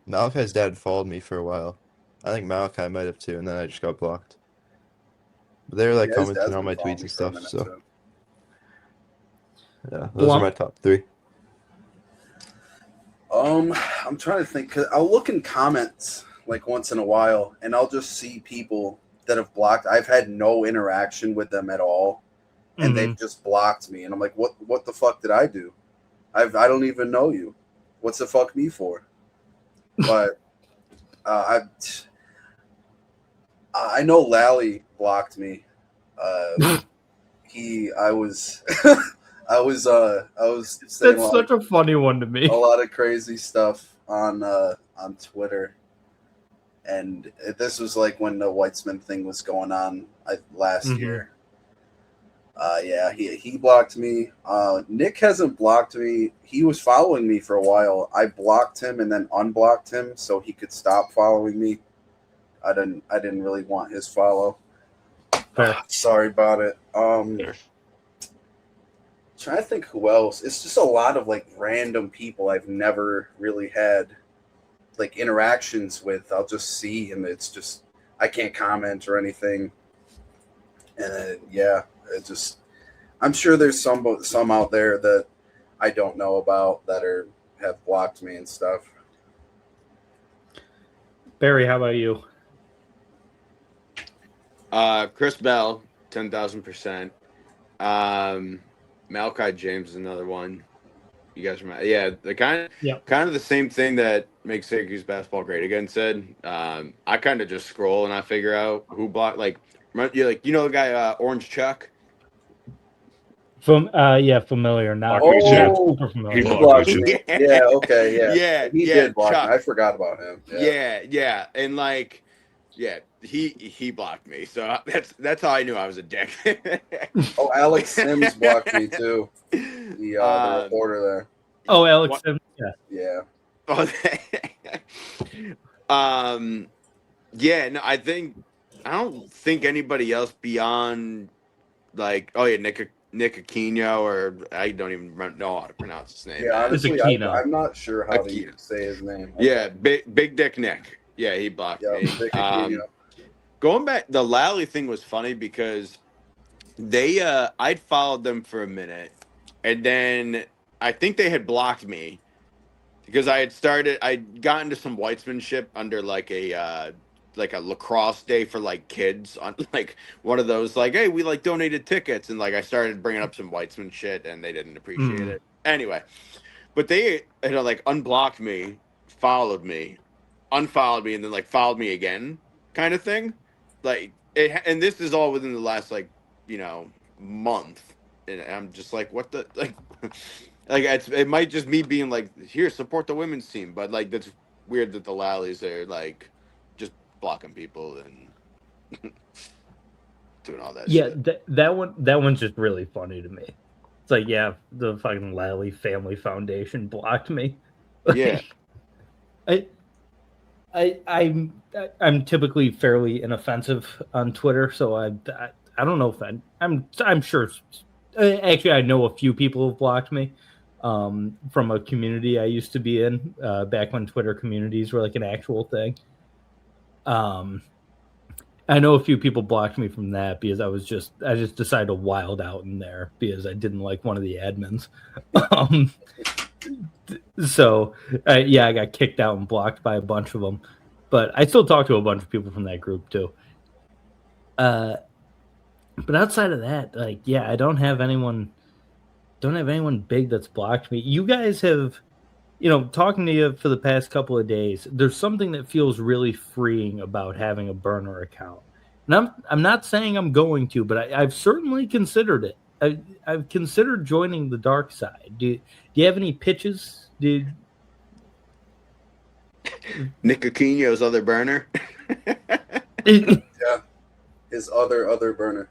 Malachi's dad followed me for a while. I think Malachi might have too, and then I just got blocked. But they were like Yeah, his commenting dad's on been my following tweets me and for a stuff. minute, So too. yeah, those are my top 3. I'm trying to think, 'cause I'll look in comments like once in a while, and I'll just see people that have blocked. I've had no interaction with them at all, and they've just blocked me, and I'm like, what the fuck did I do? I don't even know you. What's the fuck me for? But I know Lally blocked me. I was I was saying That's such a funny one to me. a lot of crazy stuff on Twitter, and this was like when the Weitzman thing was going on last year. Yeah, he blocked me. Nick hasn't blocked me. He was following me for a while. I blocked him and then unblocked him so he could stop following me. I didn't really want his follow. Sorry about it. Trying to think who else. It's just a lot of like random people I've never really had like interactions with. I'll just see, and it's just I can't comment or anything. And yeah, it just I'm sure there's some out there that I don't know about that have blocked me and stuff. Barry, how about you? Chris Bell, 10,000%. Malachi James is another one. You guys remember? Yeah, the kind of the same thing that makes Syracuse basketball great again said. I kind of just scroll and I figure out who blocked. Like the guy Orange Chuck. Familiar. Not super familiar. He blocked me. Yeah, okay, yeah. He did block Chuck. me. I forgot about him. Yeah. And like, yeah, he blocked me. So that's how I knew I was a dick. Oh, Alex Sims blocked me too. The reporter there. Oh, Alex Sims. Yeah. Yeah, no, I don't think anybody else beyond like Nick Aquino, or I don't even know how to pronounce his name. Yeah, honestly, I'm not sure how to say his name. Yeah, Big Dick Nick. Yeah, he blocked me. Nick Aquino. Going back, the Lally thing was funny because I'd followed them for a minute, and then I think they had blocked me because I'd gotten into some Weitzmanship under like a lacrosse day for like kids on like one of those like, hey, we like donated tickets, and like I started bringing up some Weitzman shit and they didn't appreciate it anyway. But they had like unblocked me, followed me, unfollowed me, and then like followed me again, kind of thing. Like and this is all within the last like month, and I'm just like, what the like. Like it might just me being like, here, support the women's team, but like that's weird that the Lallies are like just blocking people and doing all that. Yeah, shit. that one's just really funny to me. It's like, yeah, the fucking Lally Family Foundation blocked me. Yeah, I'm typically fairly inoffensive on Twitter, so I don't know if I'm sure. Actually, I know a few people have blocked me from a community I used to be in back when Twitter communities were like an actual thing. I know a few people blocked me from that because I just decided to wild out in there because I didn't like one of the admins. So yeah, I got kicked out and blocked by a bunch of them, but I still talk to a bunch of people from that group too. But outside of that, like, yeah, I don't have anyone big that's blocked me. You guys have, talking to you for the past couple of days, there's something that feels really freeing about having a burner account. And I'm not saying I'm going to, but I've certainly considered it. I've considered joining the dark side. Do you have any pitches? Nick Aquino's other burner. Yeah, his other burner.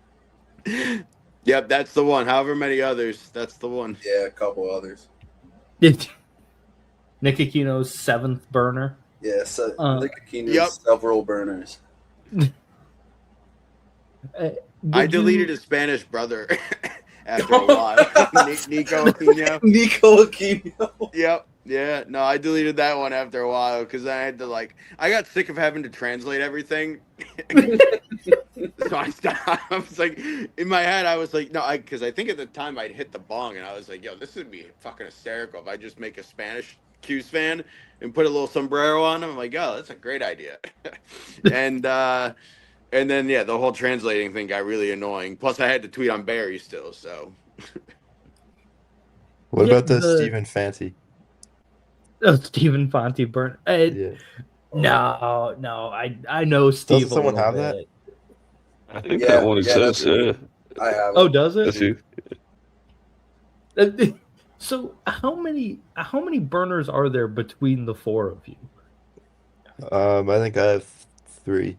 Yep, that's the one. However many others, that's the one. Yeah, a couple others. Nick Aquino's 7th burner. Yeah, so Nick Aquino's Yep. several burners. I deleted his Spanish brother after a while. Nico Aquino. Nico Aquino. Yep. Yeah. No, I deleted that one after a while because I had to I got sick of having to translate everything. So I stopped. I was like, in my head, I was like, no, because I think at the time I'd hit the bong and I was like, yo, this would be fucking hysterical if I just make a Spanish Q's fan and put a little sombrero on him. I'm like, oh, that's a great idea. And then, yeah, the whole translating thing got really annoying. Plus, I had to tweet on Barry still, so. What Yeah, about the Stephen Fanti? Oh, Stephen Fonte burn. Yeah. No, I know Steve. Doesn't someone have that? I think Yeah, that one yeah, exists. that's- Yeah. I have. Oh, does That's it? you. So how many burners are there between the four of you? I think I have 3.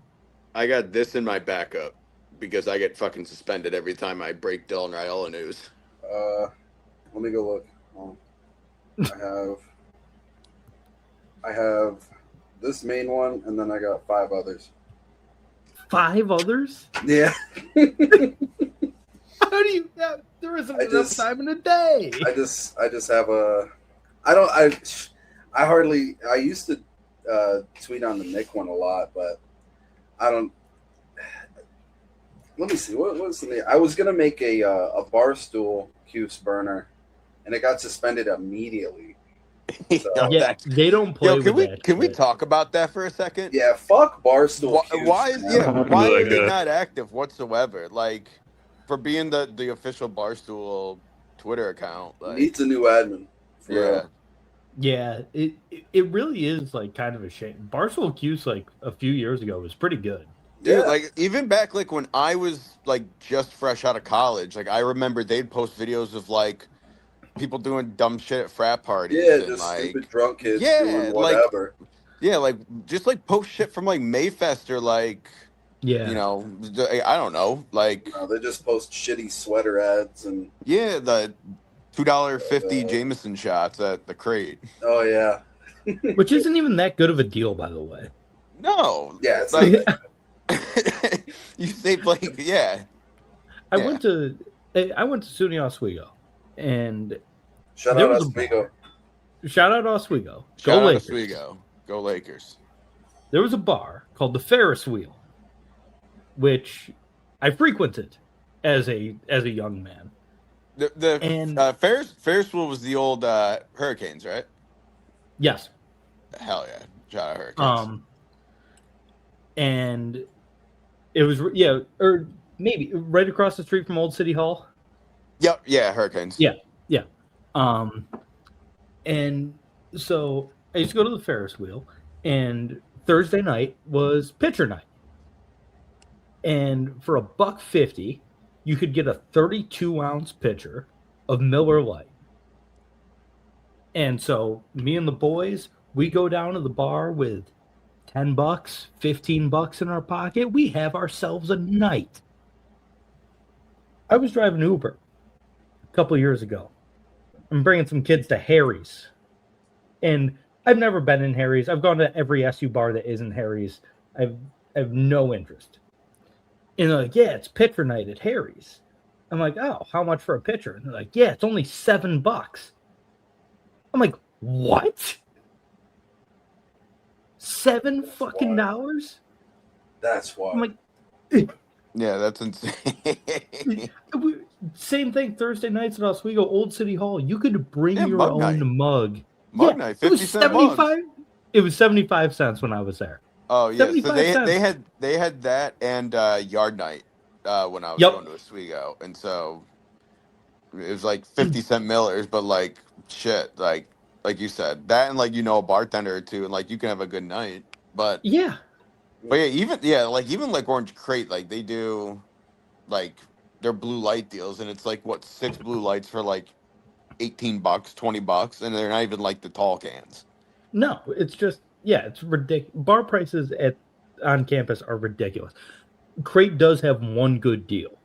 I got this in my backup because I get fucking suspended every time I break Dylan Raiola news. Let me go look. I have this main one, and then I got 5 others. 5 others? Yeah. How do you? There isn't I enough just- time in a day. I just have a. I used to tweet on the Nick one a lot, but I don't. Let me see. What's the name? I was gonna make a Barstool Q's burner, and it got suspended immediately. So, Yeah, they don't play Yo, with that. can we shit. talk about that for a second? yeah, fuck Barstool. Why Q's, is man. why are Like they that. not active whatsoever? Like, for being the official Barstool Twitter account. Like, Needs a new admin. For yeah. real. Yeah, it really is like kind of a shame. Barstool Q's like a few years ago was pretty good. Dude, Yeah. like even back like when I was like just fresh out of college, like I remember they'd post videos of like people doing dumb shit at frat parties. Yeah, and, just like, stupid drunk kids yeah, doing like- whatever. yeah, like just like post shit from like Mayfest or like Yeah, you know, I don't know, like They just post shitty sweater ads and yeah, the $2.50 Jameson shots at the crate. oh yeah, which isn't even that good of a deal, by the way. No, yeah. It's like like, you say like yeah. I Yeah. went to SUNY Oswego, and shout there out was a Oswego. shout out Oswego, Shout go out Lakers. Oswego. Go Lakers. There was a bar called the Ferris Wheel, which I frequented as a young man. The And Ferris wheel was the old Hurricanes, right? yes, Hell yeah, shout out Hurricanes. And it was or maybe right across the street from Old City Hall. Yep, yeah, Hurricanes. Yeah. And so I used to go to the Ferris wheel, and Thursday night was pitcher night. And for $1.50, you could get a 32-ounce pitcher of Miller Lite. And so me and the boys, we go down to the bar with $10, $15 in our pocket. We have ourselves a night. I was driving Uber a couple of years ago. I'm bringing some kids to Harry's. And I've never been in Harry's. I've gone to every SU bar that isn't Harry's. I have no interest. And they're like, yeah, it's pitcher night at Harry's. I'm like, oh, how much for a pitcher? And they're like, yeah, it's only $7. I'm like, what? $7 fucking dollars? That's why. I'm like, Yeah, that's insane. same thing Thursday nights at Oswego Old City Hall. You could bring Yeah, your mug own night. mug. Mug night, 50 cent mugs. It was 75 cents when I was there. Oh yeah, so 75 cents. they had that and yard night when I was Yep. going to Oswego, and so it was like 50-cent Millers, but like shit, like you said, that and like a bartender or two, and like you can have a good night. But Yeah. even like Orange Crate, like they do like their blue light deals, and it's like what 6 blue lights for like $18, $20, and they're not even like the tall cans. No, it's just it's ridiculous. Bar prices on campus are ridiculous. Crate does have one good deal.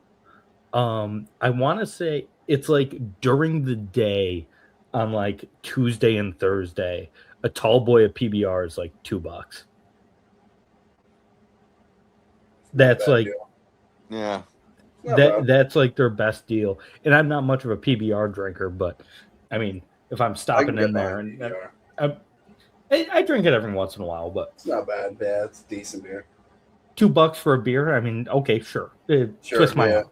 I want to say it's like during the day on like Tuesday and Thursday, a tall boy at PBR is like $2. That's like Yeah. that's like their best deal. And I'm not much of a PBR drinker, but I mean, if I'm stopping in there and I drink it every once in a while, but it's not bad. Yeah, it's decent beer. $2 for a beer. I mean, okay, sure. Twist my arm.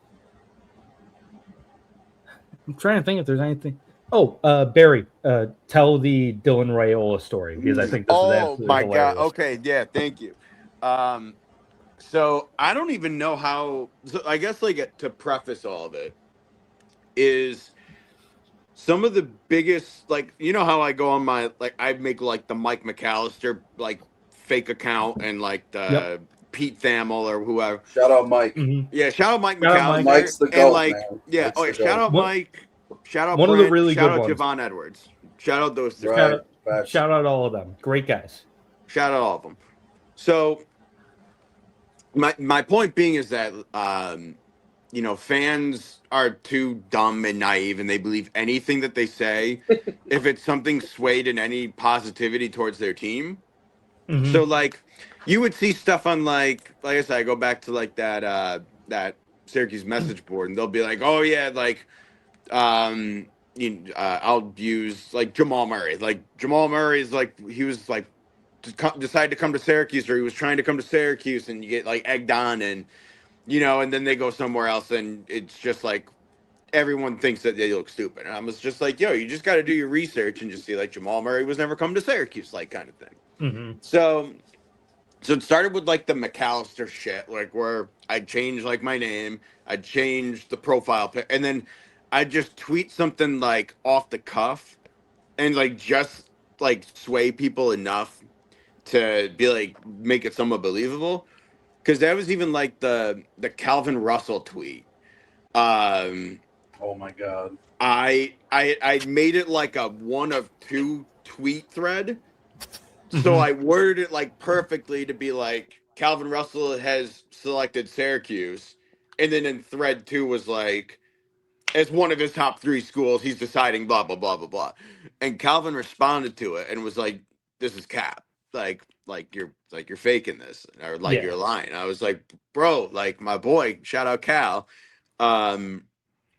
I'm trying to think if there's anything. Oh, Barry, tell the Dylan Raiola story because I think this is absolutely my hilarious. God. Okay, yeah, thank you. So I don't even know how. So I guess like to preface all of it is some of the biggest, like, how I go on my, like, I make like the Mike McAllister like fake account and like the Pete Thamel or whoever. Shout out Mike. Mm-hmm. Yeah, shout out Mike McAllister. Mike's the goat, and like, man. yeah, Mike's oh yeah, the shout goat. out Mike. Shout out one Brent, of the really shout good out ones. Javon Edwards. Shout out those three. Right. Shout out all of them. Great guys. Shout out all of them. So my point being is that fans are too dumb and naive, and they believe anything that they say if it's something swayed in any positivity towards their team. Mm-hmm. So like you would see stuff on like I said, I go back to like that Syracuse message board, and they'll be like, oh yeah, like I'll use like Jamal Murray. Like Jamal Murray is like, he was like decided to come to Syracuse, or he was trying to come to Syracuse, and you get like egged on, and and then they go somewhere else, and it's just like everyone thinks that they look stupid. And I was just like, yo, you just got to do your research and just see like Jamal Murray was never come to Syracuse, like kind of thing. Mm-hmm. So it started with like the McAllister shit, like where I'd change like my name, I'd change the profile pic, and then I'd just tweet something like off the cuff and like just like sway people enough to be like, make it somewhat believable. Because that was even like the Calvin Russell tweet. Oh my God. I made it like a 1 of 2 tweet thread. Mm-hmm. So I worded it like perfectly to be like, Calvin Russell has selected Syracuse. And then in thread 2 was like, as one of his top 3 schools, he's deciding blah, blah, blah, blah, blah. And Calvin responded to it and was like, this is cap. Like you're faking this, or like you're lying. I was like, bro, like my boy, shout out Cal.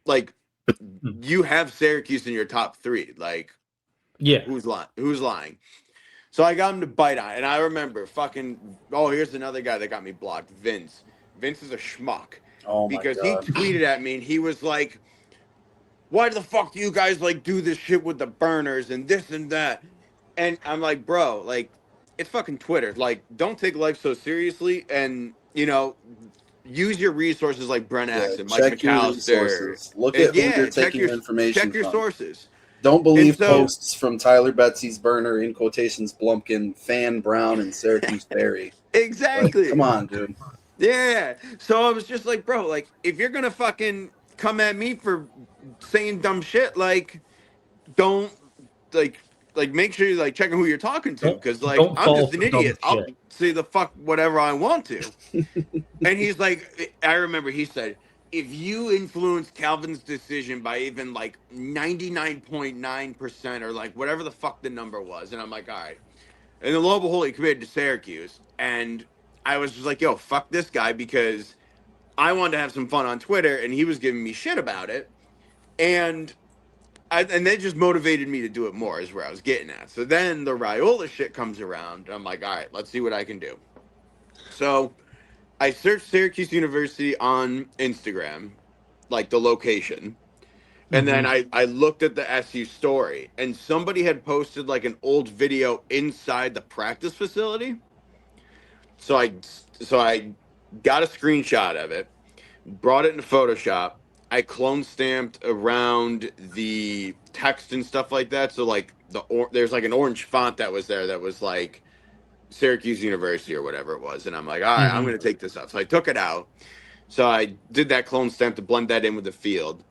Like you have Syracuse in your top 3. Like, who's lying? So I got him to bite on it. And I remember here's another guy that got me blocked. Vince is a schmuck. Oh my because God. he tweeted at me and he was like, why the fuck do you guys like do this shit with the burners and this and that? And I'm like, bro, like, it's fucking Twitter. Like, don't take life so seriously, and use your resources like Brent Axe and Mike McAllister. Look at who you're taking your information Check your from. sources. Don't believe posts from Tyler Betsy's burner, in quotations, Blumpkin, Fan Brown, and Syracuse Berry. Exactly. Like, come on, dude. Yeah. So I was just like, bro, like, if you're gonna fucking come at me for saying dumb shit, like, don't like make sure you're like checking who you're talking to, because like I'm just an idiot. I'll say the fuck whatever I want to. And he's like, I remember he said, if you influence Calvin's decision by even like 99.9% or like whatever the fuck the number was, and I'm like, all right. And then lo and behold, he committed to Syracuse, and I was just like, yo, fuck this guy, because I wanted to have some fun on Twitter, and he was giving me shit about it, and that just motivated me to do it more. Is where I was getting at. So then the Raiola shit comes around. I'm like, all right, let's see what I can do. So I searched Syracuse University on Instagram, like the location. And then I looked at the SU story, and somebody had posted like an old video inside the practice facility. So I got a screenshot of it, brought it into Photoshop. I clone stamped around the text and stuff like that. So like there's like an orange font that was there that was like Syracuse University or whatever it was, and I'm like, all right, I'm gonna take this out. So I took it out. So I did that clone stamp to blend that in with the field.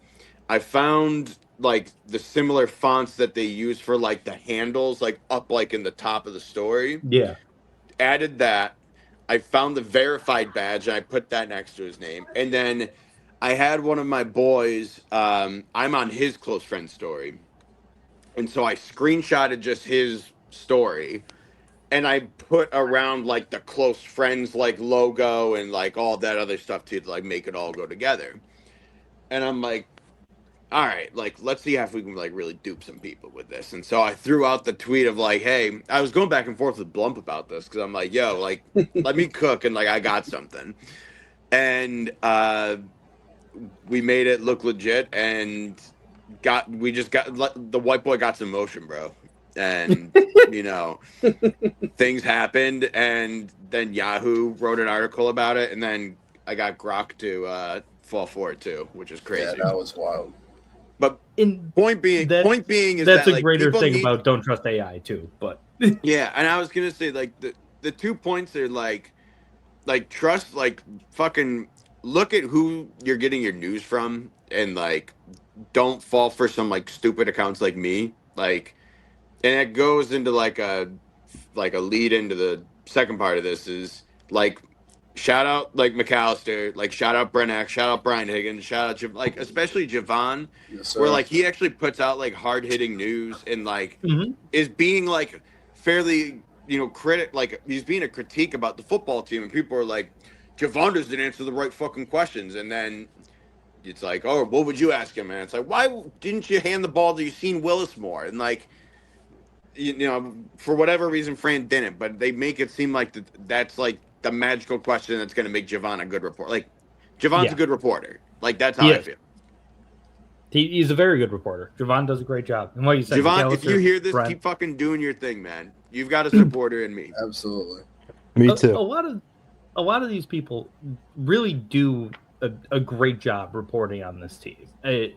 I found like the similar fonts that they use for like the handles, like up like in the top of the story. Yeah. Added that. I found the verified badge and I put that next to his name. And then I had one of my boys, I'm on his close friend story. And so I screenshotted just his story and I put around like the close friends like logo and like all that other stuff to like make it all go together. And I'm like, all right, like, let's see if we can, like, really dupe some people with this. And so I threw out the tweet of, like, hey, I was going back and forth with Blump about this because I'm like, yo, like, let me cook and, like, I got something. And we made it look legit and the white boy got some motion, bro. And, you know, things happened. And then Yahoo wrote an article about it. And then I got Grok to fall for it, too, which is crazy. Yeah, that was wild. But point being is that's that, a like, greater thing about don't trust AI too. But yeah, and I was gonna say like the 2 points are like trust, like fucking look at who you're getting your news from, and like don't fall for some like stupid accounts like me, like, and it goes into like a lead into the second part of this is like. Shout out like McAllister, like shout out Brennack, shout out Brian Higgins, shout out like especially Javon, where like he actually puts out like hard hitting news and like is being like fairly, you know, like he's being a critique about the football team, and people are like, Javon doesn't answer the right fucking questions, and then it's like, oh, what would you ask him, man? It's like, why didn't you hand the ball to Yassine Willis more? And like, you know, for whatever reason, Fran didn't, but they make it seem like that's like the magical question that's going to make Javon a good reporter. Like, Javon's a good reporter. Like, that's how I feel. He's a very good reporter. Javon does a great job. And what you said, Javon, if you hear this, keep fucking doing your thing, man. You've got a supporter in me. Absolutely. Me too. A lot of these people really do a great job reporting on this team. I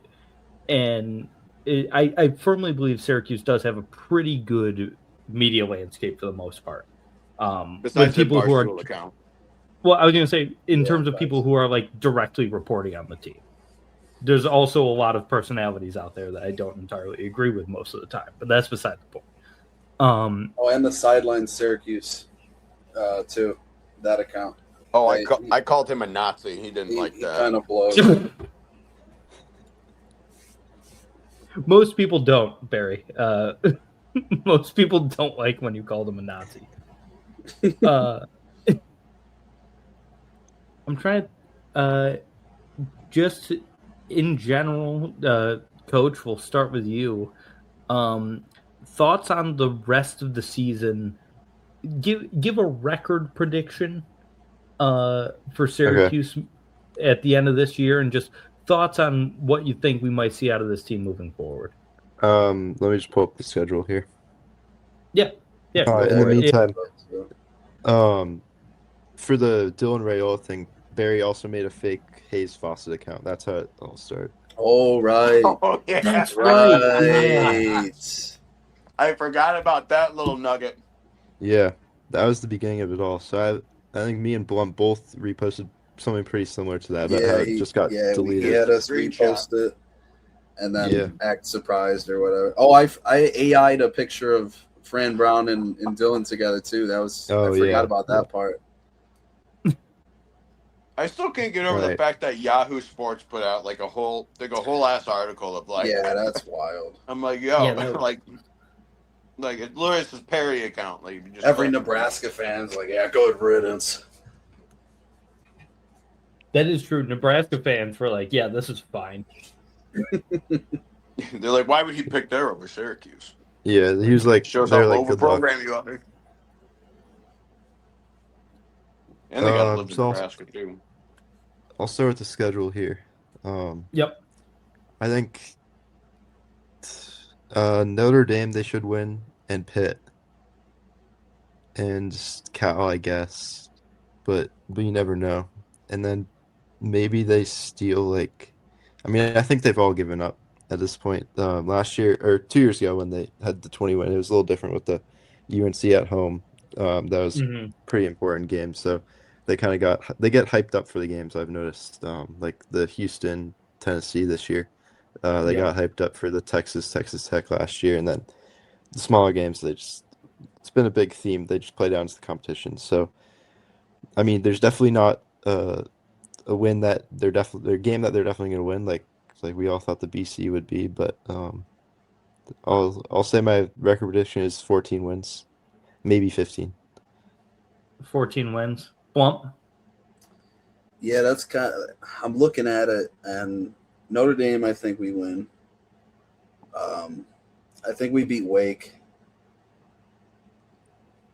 firmly believe Syracuse does have a pretty good media landscape for the most part. Besides people who are account. Well, I was going to say in terms of people who are like directly reporting on the team. There's also a lot of personalities out there that I don't entirely agree with most of the time, but that's beside the point. And the sideline Syracuse, too, that account. Oh, I called him a Nazi. He didn't like that. Kind of blows. Most people don't, Barry. Most people don't like when you call them a Nazi. I'm trying just in general, Coach, we'll start with you. Thoughts on the rest of the season? Give a record prediction for Syracuse at the end of this year, and just thoughts on what you think we might see out of this team moving forward. Let me just pull up the schedule here. Yeah. In the meantime, for the Dylan Rayola thing, Barry also made a fake Hayes Fawcett account. That's how it all started. Oh, right. Oh, yeah. That's right. I forgot about that little nugget. Yeah, that was the beginning of it all. So I think me and Blum both reposted something pretty similar to that. About how it just got deleted. He had us repost it and then act surprised or whatever. Oh, I AI'd a picture of Fran Brown and Dylan together too. That was I forgot about that part. I still can't get over the fact that Yahoo Sports put out like a whole ass article of like, yeah, that's wild. I'm like, yo, like it's Lewis's Perry account. Like just every Nebraska fan's like, yeah, good riddance. That is true. Nebraska fans were like, "Yeah, this is fine." They're like, why would he pick there over Syracuse? Yeah, he was like, Shows how they're low like, of a good luck. program you are. And they got to live in So Nebraska too. I'll start with the schedule here. Yep. I think Notre Dame they should win, and Pitt, and Cal, I guess, but you never know. And then maybe they steal like, I mean, I think they've all given up at this point. Last year or 2 years ago when they had the 20 win, it was a little different with the UNC at home. That was Mm-hmm. pretty important game, so they kind of they get hyped up for the games. I've noticed, like the Houston, Tennessee this year. They got hyped up for the Texas Tech last year, and then the smaller games, it's been a big theme. They just play down to the competition. So, I mean, there's definitely not a win that their game that they're definitely going to win, like we all thought the BC would be. But I'll say my record prediction is 14 wins, maybe 15. 14 wins. Plump. Yeah, that's kind of. I'm looking at it, and Notre Dame, I think we win. I think we beat Wake.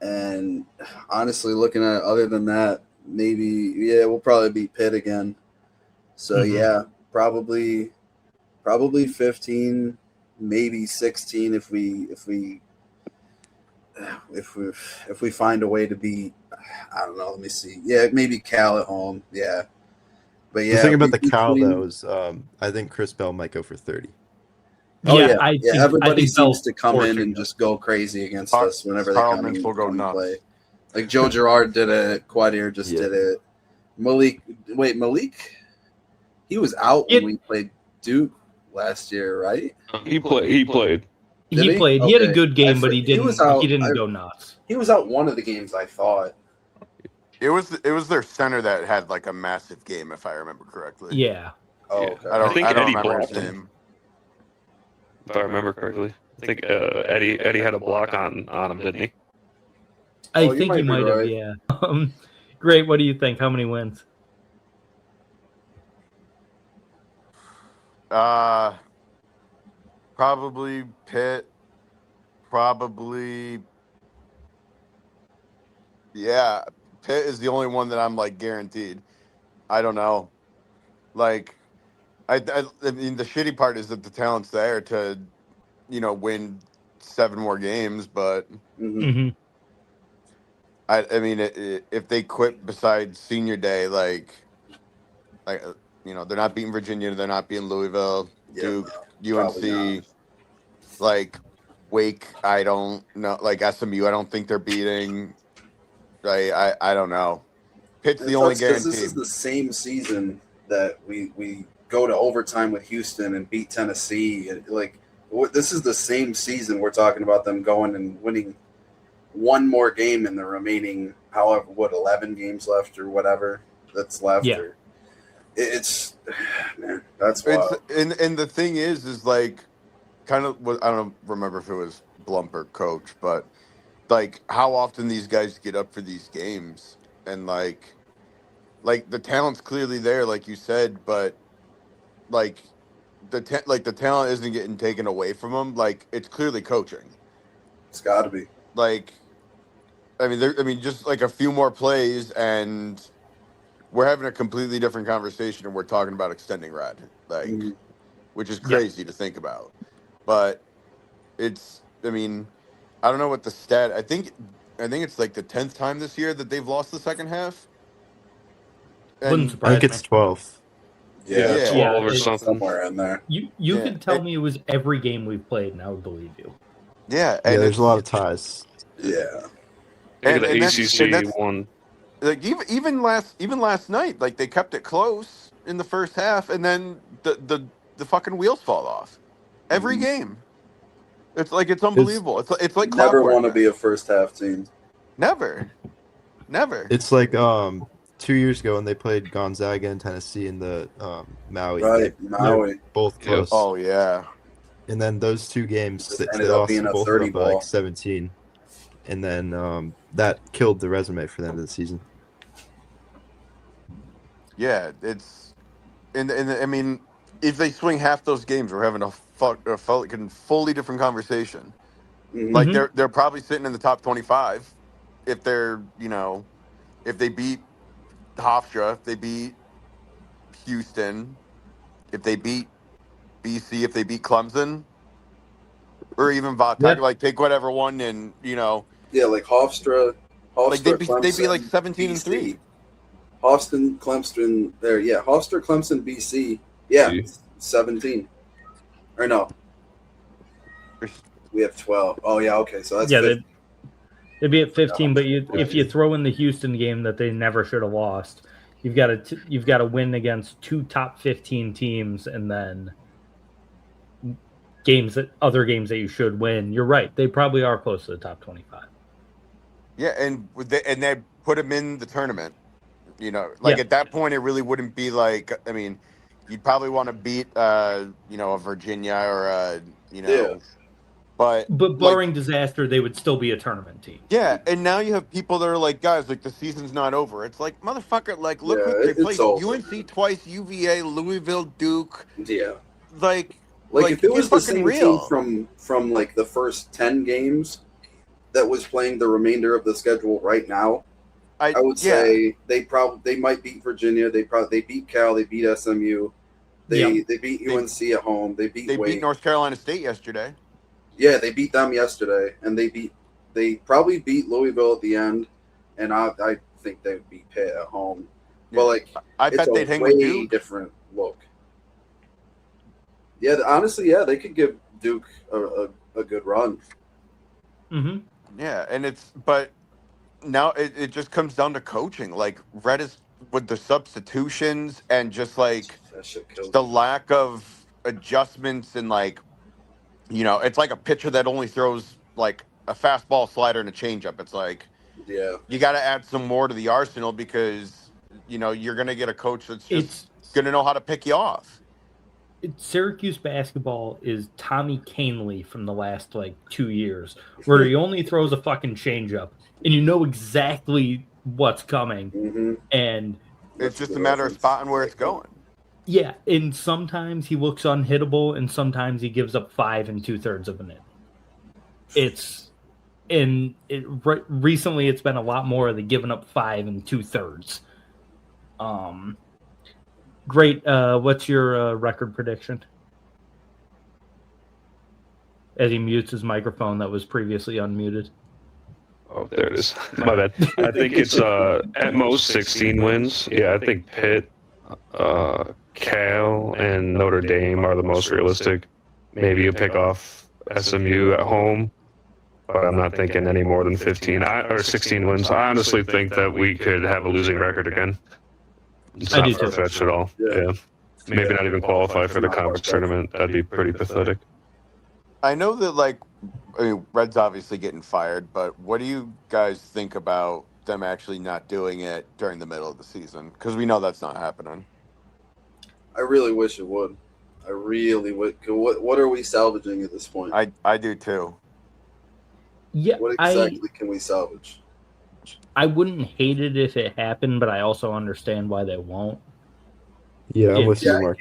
And honestly, looking at it, other than that, maybe we'll probably beat Pitt again. So probably 15, maybe 16 if we find a way to beat. I don't know. Let me see. Yeah, maybe Cal at home. Yeah, but The thing about the Cal though is, I think Chris Bell might go for 30. I think everybody seems Bell's to come in torching and them. just go crazy against us whenever they Carl come Mintz will go and nuts. play. Like Joe Girard did it, Quadir just did it. Malik, he was out when we played Duke last year, right? He played. He played. He played. He had a good game, but he didn't go nuts. He was out one of the games, I thought. It was their center that had like a massive game, if I remember correctly. Yeah. Oh, Yeah. okay. I think don't Eddie remember his blocked him. name. If I remember correctly, I think Eddie had a block on him, didn't he? I you think he might be might have. right. Yeah. Great. What do you think? How many wins? Probably Pitt. Probably. Yeah, Pitt is the only one that I'm like guaranteed. I don't know. Like, I mean, the shitty part is that the talent's there to, win 7 more games. But Mm-hmm. I mean, if they quit besides senior day, like, they're not beating Virginia, they're not beating Louisville, Duke, UNC, like Wake. I don't know, like SMU. I don't think they're beating. I don't know. Pitt's the only guarantee. This is the same season that we go to overtime with Houston and beat Tennessee. This is the same season we're talking about them going and winning one more game in the remaining, 11 games left or whatever that's left. Yeah. It's man, that's wild. And the thing is like, kind of, I don't remember if it was Blump or Coach, but like how often these guys get up for these games, and like the talent's clearly there, like you said, but like the talent isn't getting taken away from them. Like, it's clearly coaching. It's got to be. Like, I mean, just like a few more plays, and we're having a completely different conversation, and we're talking about extending Red, like, which is crazy to think about. But it's, I mean, I don't know what the stat. I think it's like the 10th time this year that they've lost the second half. Wouldn't I surprise think it's me. 12. Yeah, 12 or it's something. Somewhere in there. You could tell me it was every game we've played, and I would believe you. Yeah, And and there's a lot of ties. Yeah. Maybe the that's- ACC one. Like even last night, like they kept it close in the first half, and then the fucking wheels fall off every game. It's like, it's unbelievable. It's like Never clockwork. want to be a first half team. Never. It's like 2 years ago when they played Gonzaga and Tennessee in the Maui. Right, They're Maui. both close. Oh yeah. And then those 2 games, Just they ended up lost being a both 30 of them by ball. like 17. And then that killed the resume for the end of the season. Yeah, it's I mean, if they swing half those games, we're having a fucking fully different conversation. Like Mhm. they're probably sitting in the top 25 if they're if they beat Hofstra, if they beat Houston, if they beat BC, if they beat Clemson, or even Yeah. Vautech, like take whatever one and Yeah, like Hofstra, like they'd be like Clemson, 17-3. BC. Hofstra, Clemson, there, yeah. Hofstra, Clemson, BC. Yeah, 17. Or no, we have 12. Oh, yeah, okay, so that's Yeah, 15. they'd be at 15, but if you Yeah. throw in the Houston game that they never should have lost, you've got to win against 2 top 15 teams, and then other games that you should win. You're right; they probably are close to the top 25. Yeah, and they put them in the tournament. At that point, it really wouldn't be like. I mean, you'd probably want to beat a Virginia or Yeah. but barring disaster, they would still be a tournament team. Yeah, and now you have people that are like, guys, like the season's not over. It's like, motherfucker, like look who they it's played: over. UNC twice, UVA, Louisville, Duke. Yeah. Like if it was the fucking same real. team from like the first 10 games that was playing the remainder of the schedule right now, I would say they might beat Virginia. They beat Cal. They beat SMU. They beat UNC at home. They beat North Carolina State yesterday. Yeah, they beat them yesterday, and they probably beat Louisville at the end, and I think they would beat Pitt at home. Yeah. But I bet they'd hang with with Duke. Duke. Different look. Yeah, honestly, they could give Duke a good run. Mm-hmm. Yeah, but now it just comes down to coaching. Like Redis with the substitutions and just like the lack of adjustments and it's like a pitcher that only throws like a fastball, slider, and a changeup. It's like you got to add some more to the arsenal because you're going to get a coach that's just going to know how to pick you off. Syracuse basketball is Tommy Canely from the last 2 years, where he only throws a fucking changeup, and you know exactly what's coming, and it's just a matter of spotting where it's going. Yeah, and sometimes he looks unhittable, and sometimes he gives up 5 2/3 of an inning. Recently it's been a lot more of the giving up 5 2/3. Great. What's your record prediction? As he mutes his microphone that was previously unmuted. Oh, there it is. My bad. I think it's at most 16 wins. Yeah, I think Pitt, Cal, and Notre Dame are the most realistic. Maybe you pick off SMU at home, but I'm not thinking any more than 15 or 16 wins. I honestly think that we could have a losing record again. It's not far-fetched at all. Yeah. Maybe not even qualify for the conference tournament. That'd be pretty pathetic. I know that, Red's obviously getting fired, but what do you guys think about them actually not doing it during the middle of the season? Because we know that's not happening. I really wish it would. I really would. What are we salvaging at this point? I do too. Yeah. What exactly can we salvage? I wouldn't hate it if it happened, but I also understand why they won't. Yeah, I'm with you, Mark.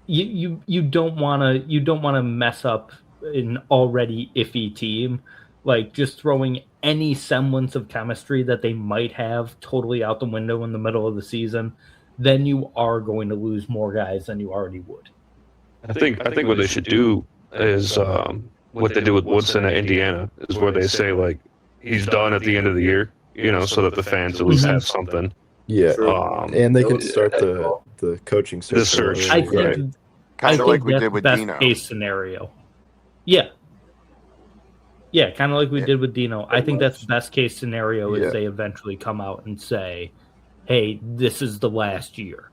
You don't want to mess up an already iffy team, just throwing any semblance of chemistry that they might have totally out the window in the middle of the season. Then you are going to lose more guys than you already would. I think what they should do is what they do with Woodson at Indiana is where they say he's done at the end of the year, so that the fans at least have something. Yeah, and they could start the coaching search. The search, I think kind of like we did with best Dino. Case scenario. Yeah, kind of like we did with Dino. I think that's best case scenario is they eventually come out and say, "Hey, this is the last year."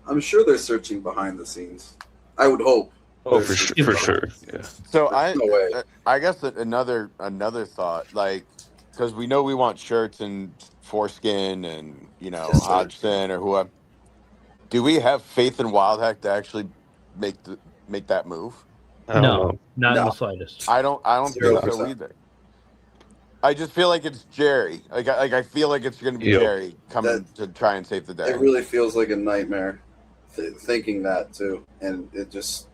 I'm sure they're searching behind the scenes. I would hope. Oh, for sure. Yeah. So I guess another thought, because we know we want Shirts and Foreskin and Hodgson or whoever. Do we have faith in Wildhack to actually make that move? No, not in the slightest. I don't think so either. I just feel like it's Jerry. I feel like it's going to be Yep. Jerry coming to try and save the day. It really feels like a nightmare thinking that too, and it just.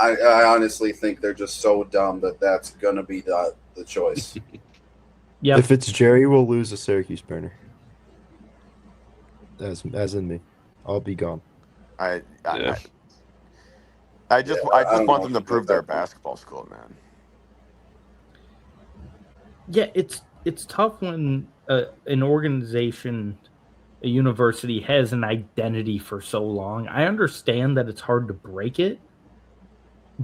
I honestly think they're just so dumb that that's gonna be the choice. Yep. If it's Jerry, we'll lose a Syracuse burner. As in me, I'll be gone. I Yeah. just Yeah, I I just don't want know them to if prove that they're a point. basketball school, man. Yeah, it's tough when an organization, a university, has an identity for so long. I understand that it's hard to break it,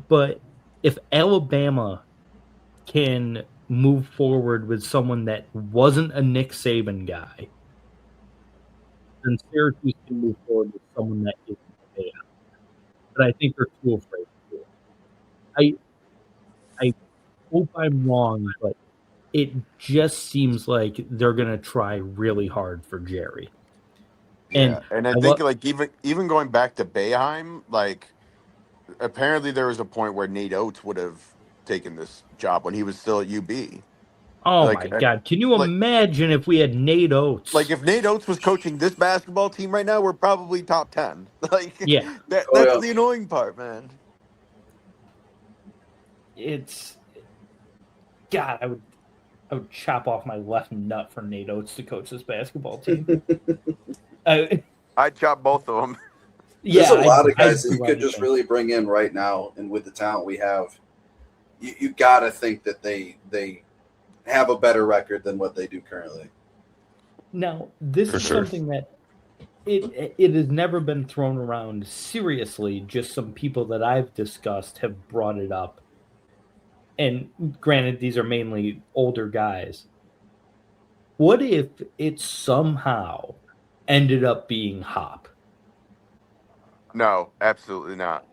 but if Alabama can move forward with someone that wasn't a Nick Saban guy, then Syracuse can move forward with someone that isn't a Bama. But I think they're too afraid to do it. I hope I'm wrong, but it just seems like they're gonna try really hard for Jerry. Yeah, And and I I think love like even going back to Bayheim, like apparently there was a point where Nate Oates would have taken this job when he was still at UB. oh Like my god, can you like imagine if we had Nate Oates? if Nate Oates was coaching this basketball team right now, we're probably top 10. Like Yeah. Oh, that's yeah. the annoying part, man. It's God, I would chop off my left nut for Nate Oates to coach this basketball team. I'd chop both of them. There's Yeah, a lot of I'd guys that do you could just anything. really bring in right now, and with the talent we have, you got to think that they have a better record than what they do currently. Now, this For is sure. something that it has never been thrown around seriously. Just some people that I've discussed have brought it up. And granted, these are mainly older guys. What if it somehow ended up being Hop? No, absolutely not.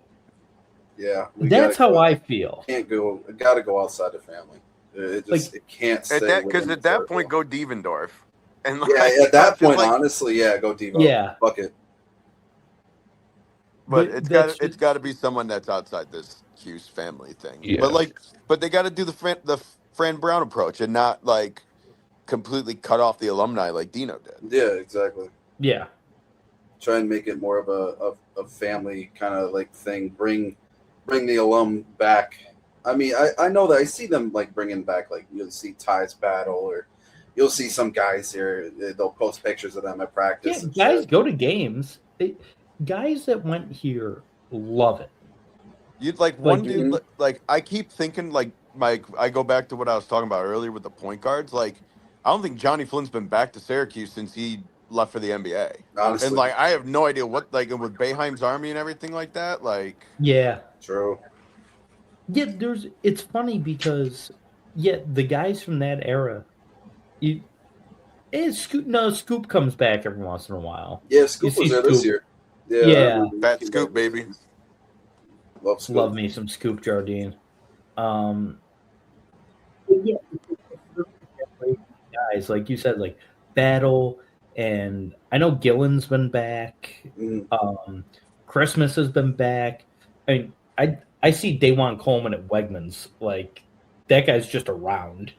Yeah, That's how I feel. Got to go outside the family. It just it can't stay Because within at the that circle. point, go Devendorf. And Yeah, at that point, like, honestly, yeah, go Devo. Yeah. Fuck it. but that's it's got to be someone that's outside this Hughes family thing. Yeah. But they got to do the Fran Brown approach and not like completely cut off the alumni like Dino did. Yeah, exactly. Yeah. Try and make it more of a family kind of like thing. Bring the alum back. I mean, I know that I see them like bringing back, like you'll see Ty's Battle, or you'll see some guys here. They'll post pictures of them at practice. Yeah, and guys shit. go to games. Guys that went here love it. You'd like Like, one dude like I keep thinking like I go back to what I was talking about earlier with the point guards. Like I don't think Johnny Flynn's been back to Syracuse since he left for the NBA. Honestly, And like I have no idea what like with Boeheim's Army and everything like that. Like Yeah. true. Yeah, it's funny because the guys from that era, Scoop comes back every once in a while. Yeah, Scoop You was see there this Scoop. year. Yeah. I remember he Fat came Scoop, back. baby. Love Scoop. Love me some Scoop Jardine. But yeah, guys, like you said, like Battle, and I know Gillen's been back. Mhm. Christmas has been back. I mean, I see Dajuan Coleman at Wegmans. Like that guy's just around.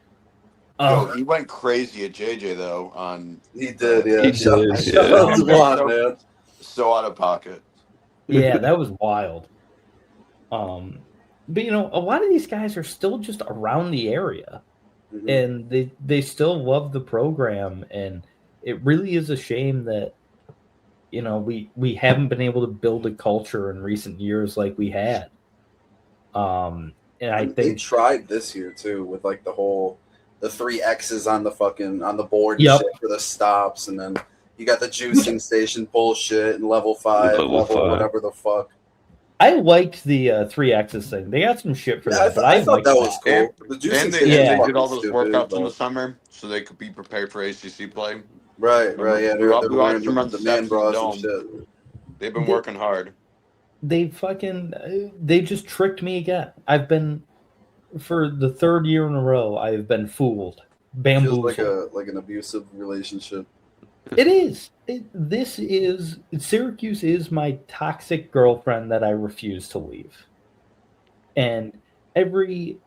He went crazy at JJ though on He did, yeah. He Shout did, shout yeah. out to Juan, man. so out of pocket. Yeah, that was wild. But a lot of these guys are still just around the area, Mhm. and they still love the program, and it really is a shame that we haven't been able to build a culture in recent years like we had. And I They think tried this year too with like the 3 X's on the board and Yep. shit for the stops, and then you got the juicing station bullshit and level 5, Level 5. whatever the fuck. I liked the 3X's thing. They got some shit for Yeah, that, but I I thought liked that was cool. And- The juicing And they, station Yeah. and they was did all fucking those stupid, workouts in the but- summer so they could be prepared for ACC play. Right, yeah. They're We watched wearing them run the the man steps bras in and the shit. They've been working hard. They just tricked me again. I've been, for the 3rd year in a row, I've been fooled, Feels bamboozled. like an abusive relationship. It is. Syracuse is my toxic girlfriend that I refuse to leave. And every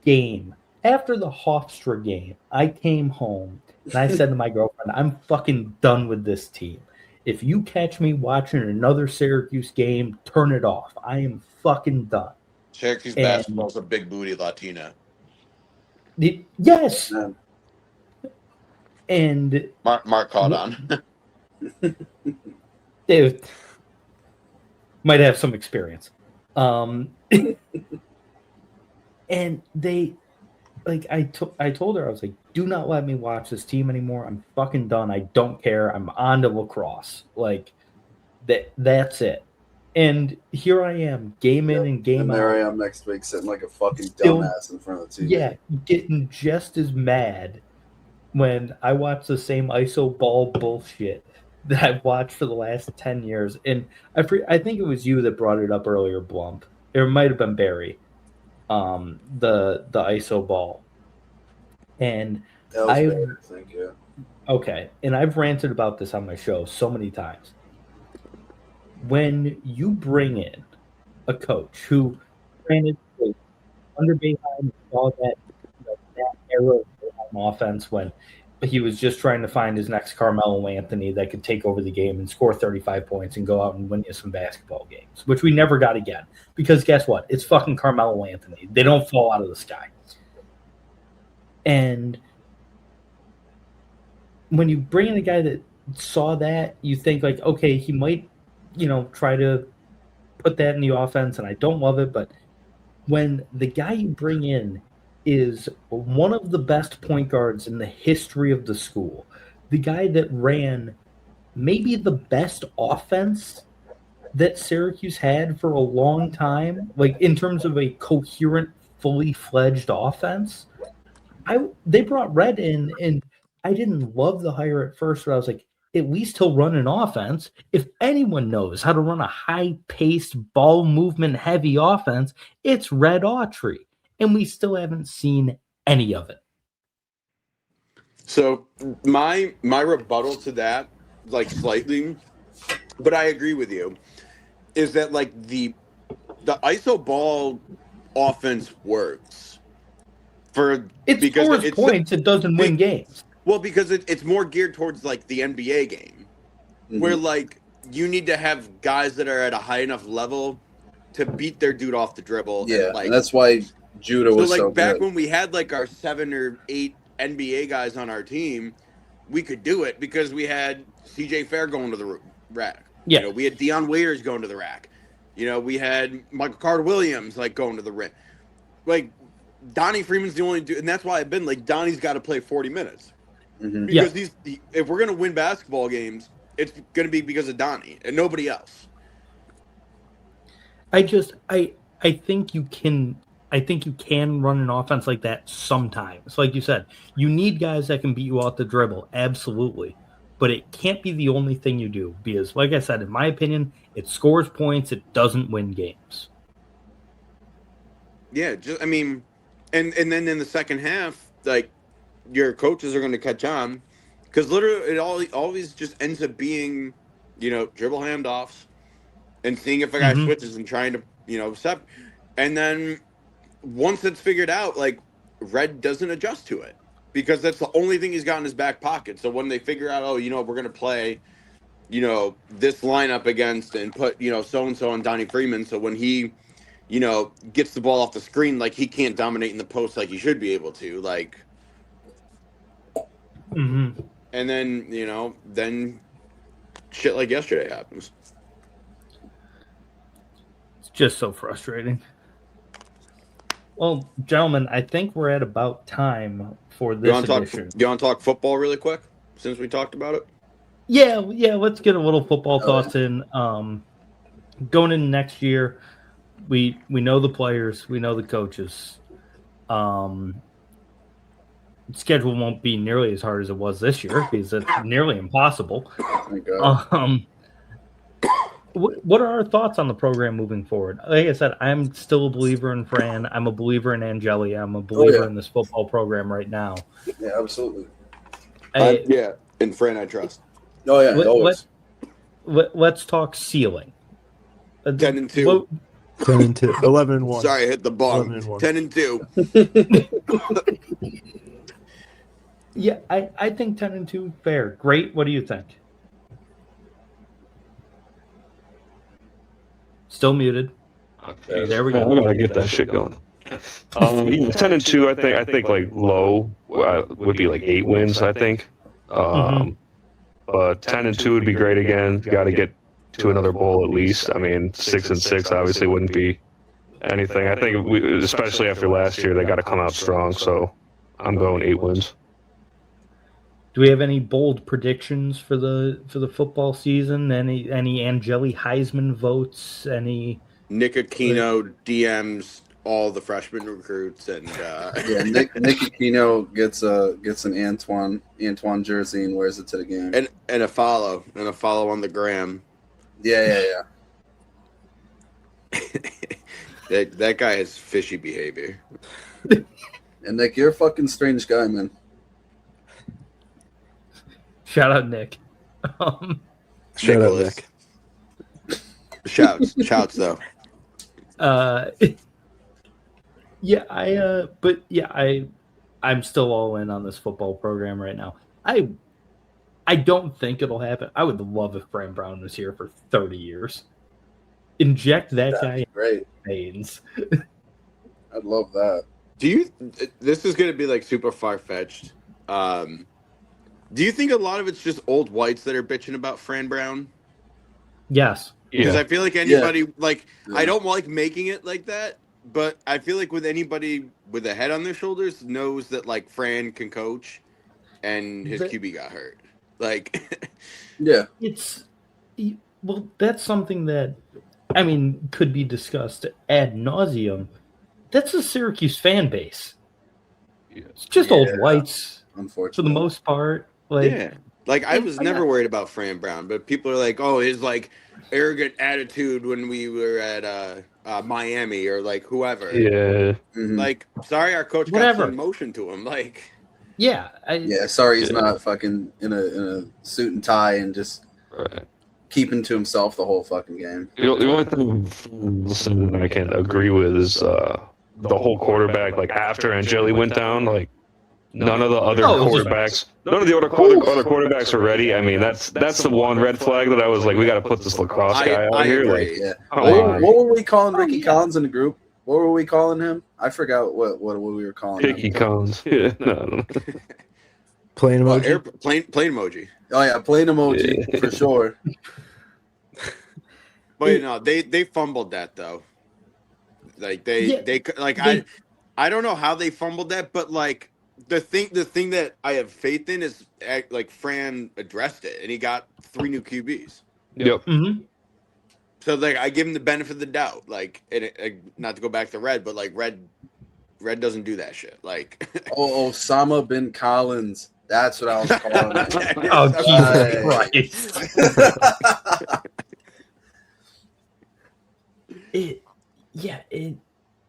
game After the Hofstra game, I came home and I said to my girlfriend, I'm fucking done with this team. If you catch me watching another Syracuse game, turn it off. I am fucking done. Syracuse And- basketball's a big booty Latina. Yes. Man. And Mark caught on. they might have some experience. And they, like, I told her, I was like, do not let me watch this team anymore. I'm fucking done. I don't care. I'm on to lacrosse. Like, that's it. And here I am, game in and game And out. there I am next week sitting like a fucking Still- dumbass in front of the TV. Yeah, getting just as mad when I watch the same ISO ball bullshit that I've watched for the last 10 years. And I think it was you that brought it up earlier, Blump. It might have been Barry. The ISO ball. And That was bad, I think, yeah. okay, and I've ranted about this on my show so many times. When you bring in a coach who, granted, was under Boeheim, saw that, that era of Boeheim offense when he was just trying to find his next Carmelo Anthony that could take over the game and score 35 points and go out and win you some basketball games, which we never got again. Because guess what? It's fucking Carmelo Anthony. They don't fall out of the sky. And when you bring in a guy that saw that, you think like, okay, he might, try to put that in the offense, and I don't love it, but when the guy you bring in is one of the best point guards in the history of the school, the guy that ran maybe the best offense that Syracuse had for a long time, like in terms of a coherent, fully fledged offense, they brought Red in, and I didn't love the hire at first, but I was like, at least he'll run an offense. If anyone knows how to run a high-paced, ball movement-heavy offense, it's Red Autry, and we still haven't seen any of it. So my rebuttal to that, like slightly, but I agree with you, is that like the ISO ball offense works It scores points. It doesn't win games. Well, because it's more geared towards like the NBA game, where like you need to have guys that are at a high enough level to beat their dude off the dribble. Yeah, and, like, and that's why Judah was so back good. when we had like our 7 or 8 NBA guys on our team, we could do it because we had CJ Fair going to the rack. Yeah, We had Deion Waiters going to the rack. We had Michael Carter Williams like going to the rim. Like Donnie Freeman's the only dude, and that's why I've been like Donnie's got to play 40 minutes. Because if we're gonna win basketball games, it's gonna be because of Donnie and nobody else. I think you can run an offense like that sometimes. Like you said, you need guys that can beat you off the dribble, absolutely. But it can't be the only thing you do because, like I said, in my opinion, it scores points, it doesn't win games. Yeah, and then in the second half, like your coaches are going to catch on because literally it always just ends up being, dribble handoffs and seeing if a guy switches and trying to, step. And then once it's figured out, like Red doesn't adjust to it because that's the only thing he's got in his back pocket. So when they figure out, we're going to play, this lineup against and put, so-and-so on Donnie Freeman. So when he, gets the ball off the screen, like he can't dominate in the post like he should be able to, like. And then, then shit like yesterday happens. It's just so frustrating. Well, gentlemen, I think we're at about time for this edition. You want to talk football really quick since we talked about it? Yeah, let's get a little football thoughts in. Going into next year, we know the players, we know the coaches. Schedule won't be nearly as hard as it was this year because it's nearly impossible. What are our thoughts on the program moving forward? Like I said, I'm still a believer in Fran. I'm a believer in Angeli. I'm a believer in this football program right now. Yeah, absolutely. In Fran I trust. Oh yeah, always. Let's talk ceiling. 10-2. 10-2, 11-1. Sorry, I hit the bong. 11-1. 10-2. Yeah, I think 10-2 fair. Great. What do you think? Still muted. There we go. I'm gonna get that shit going. 10-2. I think like low would be like 8 wins. I think. But 10-2 would be great again. Got to get to another bowl at least. I mean, 6-6 obviously wouldn't be anything. I think especially after last year, they got to come out strong. So I'm going 8 wins. Do we have any bold predictions for the football season? Any Angeli Heisman votes? Any Nick Aquino DMs all the freshman recruits, and Yeah, Nick Aquino gets an Antoine jersey and wears it to the game. and a follow on the gram. Yeah. That guy has fishy behavior. And Nick, you're a fucking strange guy, man. shout out Nick. Shut up, Nicholas. Nick. Shouts though. I'm still all in on this football program right now. I don't think it'll happen. I would love if Fran Brown was here for 30 years. Inject that guy Great. in veins. I'd love that. This is going to be like super far-fetched. Do you think a lot of it's just old whites that are bitching about Fran Brown? Yes. Because Yeah. I feel like anybody, Yeah. I don't like making it like that, but I feel like with anybody with a head on their shoulders knows that, like, Fran can coach and his QB got hurt. Like, Yeah. That's something that, I mean, could be discussed ad nauseum. That's a Syracuse fan base. It's just old whites for Unfortunately. the most part. Like, yeah. Like, I was never worried about Fran Brown, but people are like, oh, his, like, arrogant attitude when we were at Miami or, like, whoever. Yeah. Mhm. Like, sorry, our coach Whatever. got some motion to him. Like, yeah. Sorry he's not fucking in a suit and tie and just Right. keeping to himself the whole fucking game. The only thing I can agree with is the whole quarterback. Like after Angeli went down, like none of the other quarterbacks were ready. I mean, that's the one red flag that I was like, we got to put this lacrosse guy out I here. agree. Like, Yeah. come What on, were we calling Ricky Collins in the group? What were we calling him? I forgot what we were calling Hickey him. Cones. Yeah, no. Plain emoji. Plain emoji. Oh yeah, plain emoji for sure. But no, they fumbled that though. Like I don't know how they fumbled that, but like the thing that I have faith in is like Fran addressed it and he got 3 new QBs. Yep. Mm-hmm. So like I give him the benefit of the doubt. Like not to go back to Red, but like Red doesn't do that shit. Like Osama bin Collins. That's what I was calling him. Oh, Jesus Christ.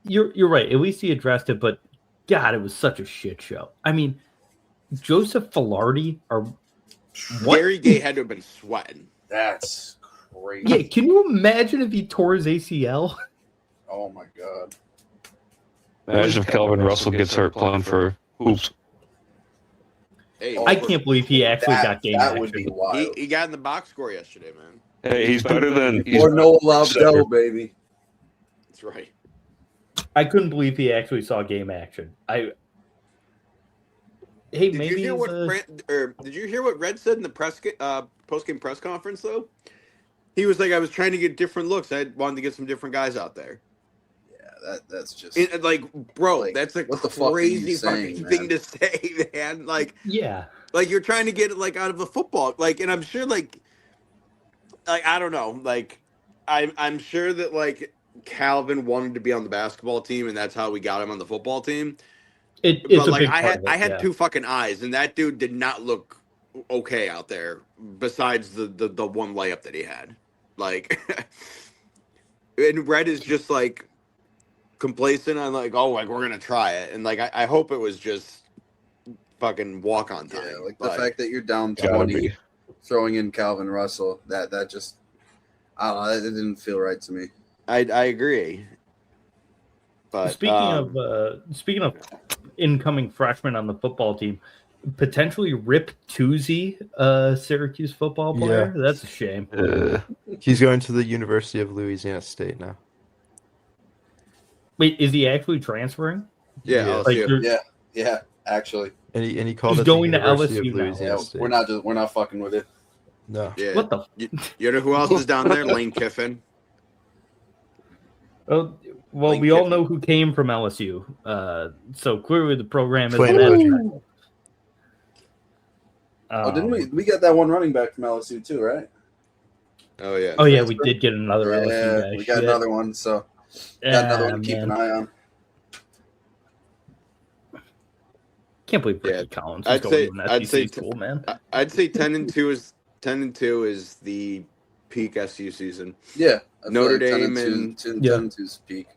You're right. At least he addressed it, but God, it was such a shit show. I mean, Joseph Filardi or what? Gary Gay had to have been sweating. That's crazy. Yeah, can you imagine if he tore his ACL? Oh my god. Imagine if Calvin Russell gets hurt playing for hoops. Hey, I can't believe he actually got game That action. would be wild. he got in the box score yesterday, man. Hey, he's better than Or Noah Lobdell, baby. That's right. I couldn't believe he actually saw game action. Hey, Did maybe you hear what Red said in the post-game press conference though? He was like, I was trying to get different looks. I wanted to get some different guys out there. Yeah, that's just bro, like, that's a what the fuck are crazy you saying, fucking man? thing to say, man. Like yeah. Like you're trying to get it like out of the football, like, and I'm sure like I don't know, like I'm sure that like Calvin wanted to be on the basketball team, and that's how we got him on the football team. It's But a like big I part of it, had yeah. 2 fucking eyes, and that dude did not look okay out there. Besides the one layup that he had, like, and Red is just like complacent on like, oh, like we're gonna try it, and like I hope it was just fucking walk on time. Yeah, like the fact that you're down Gotta 20, be. throwing in Calvin Russell, that just, I don't know, that didn't feel right to me. I agree. But Speaking of incoming freshmen on the football team, potentially Rip Toozy, Syracuse football player. Yeah. That's a shame. He's going to the University of Louisiana State now. Wait, is he actually transferring? yeah, Yeah. Like, LSU. Yeah, actually. And he called He's it the going to University of LSU now. Louisiana Yeah, State. we're not fucking with it. No. Yeah. What the? You know who else is down there? Lane Kiffin. Oh, well, Lane we all Kiffin. know who came from LSU. So clearly the program isn't Claim that legend. attractive. Didn't we get that one running back from LSU too, right? Oh yeah. Oh yeah, we did get another LSU guy. we got Shit. another one, so got another one to keep an Man. eye on. Can't believe Yeah, Ricky Collins is I'd going say- to an I'd SEC say school, man. I'd say 10-2 is the peak SU season. Yeah, I feel Notre like 10 Dame and and- 10 Yeah. and 2's peak.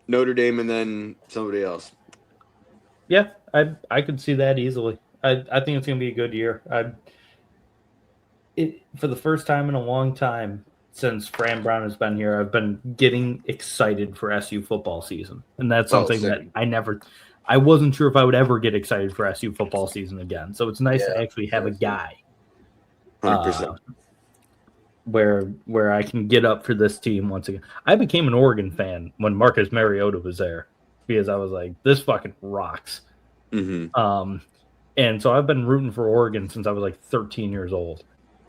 Notre Dame and then somebody else. Yeah, I could see that easily. I think it's going to be a good year. For the first time in a long time since Fran Brown has been here, I've been getting excited for SU football season, and that's Oh, something that same. I wasn't sure if I would ever get excited for SU football season again. So it's nice to Yeah, actually have a guy 100%. where I can get up for this team once again. I became an Oregon fan when Marcus Mariota was there because I was like, this fucking rocks. Mm-hmm. And so I've been rooting for Oregon since I was like 13 years old.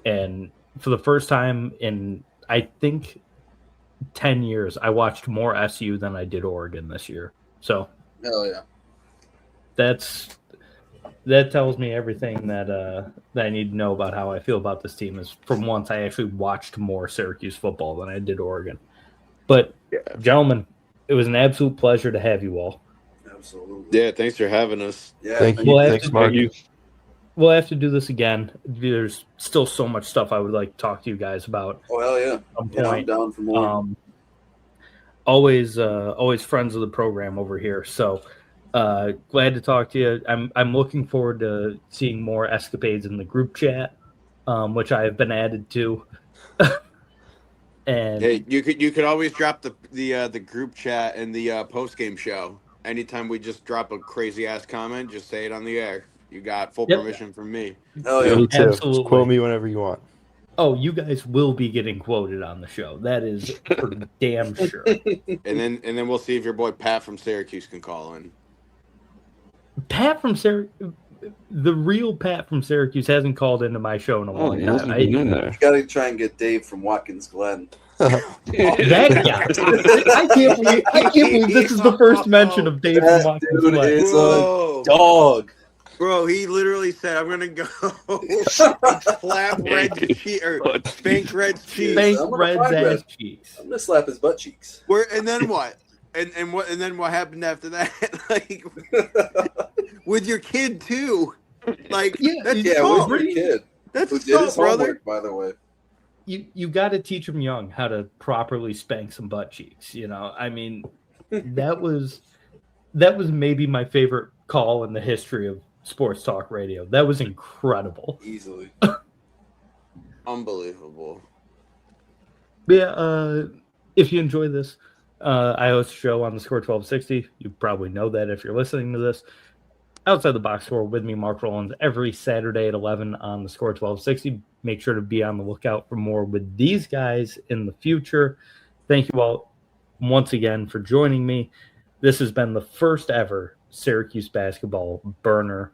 And for the first time in, I think, 10 years, I watched more SU than I did Oregon this year. So Hell yeah. that tells me everything that I need to know about how I feel about this team is from once I actually watched more Syracuse football than I did Oregon. But, gentlemen, it was an absolute pleasure to have you all. Absolutely. Yeah, thanks for having us. Yeah. Thank you. We'll have Thanks, to- Mark. We'll have to do this again. There's still so much stuff I would like to talk to you guys about. Oh hell yeah. At some Yeah, I'm point. down for more. Always friends of the program over here. So glad to talk to you. I'm looking forward to seeing more escapades in the group chat, which I have been added to. And Hey, you could always drop the group chat and the post game show. Anytime we just drop a crazy ass comment, just say it on the air. You got full Yep. permission from me. Hell yeah. Me too. Absolutely. Just quote me whenever you want. oh, you guys will be getting quoted on the show. That is for damn sure. And then we'll see if your boy Pat from Syracuse can call in. Pat from the real Pat from Syracuse hasn't called into my show in a Oh, long he time. hasn't been in there. You gotta try and get Dave from Watkins Glen. That guy. I can't believe this is the first mention of Dave That from Watkins dude Glen. is Whoa. Dog. Bro, he literally said, "I'm gonna go slap Red's cheek or spank Red's cheeks." Spank I'm gonna Red's find ass Red. cheeks. I'm gonna slap his butt cheeks. And then what? And then what happened after that? Like with your kid too. Like that's Yeah, assault. with your kid. That's Who did assault, his brother. homework, by the way. You got to teach them young how to properly spank some butt cheeks. You know, I mean, that was maybe my favorite call in the history of sports talk radio. That was incredible. Easily. Unbelievable. But yeah, if you enjoy this, I host a show on the Score 1260. You probably know that if you're listening to this. Outside the Box Score with me, Mark Rollins, every Saturday at 11 on the Score 1260. Make sure to be on the lookout for more with these guys in the future. Thank you all once again for joining me. This has been the first ever Syracuse basketball burner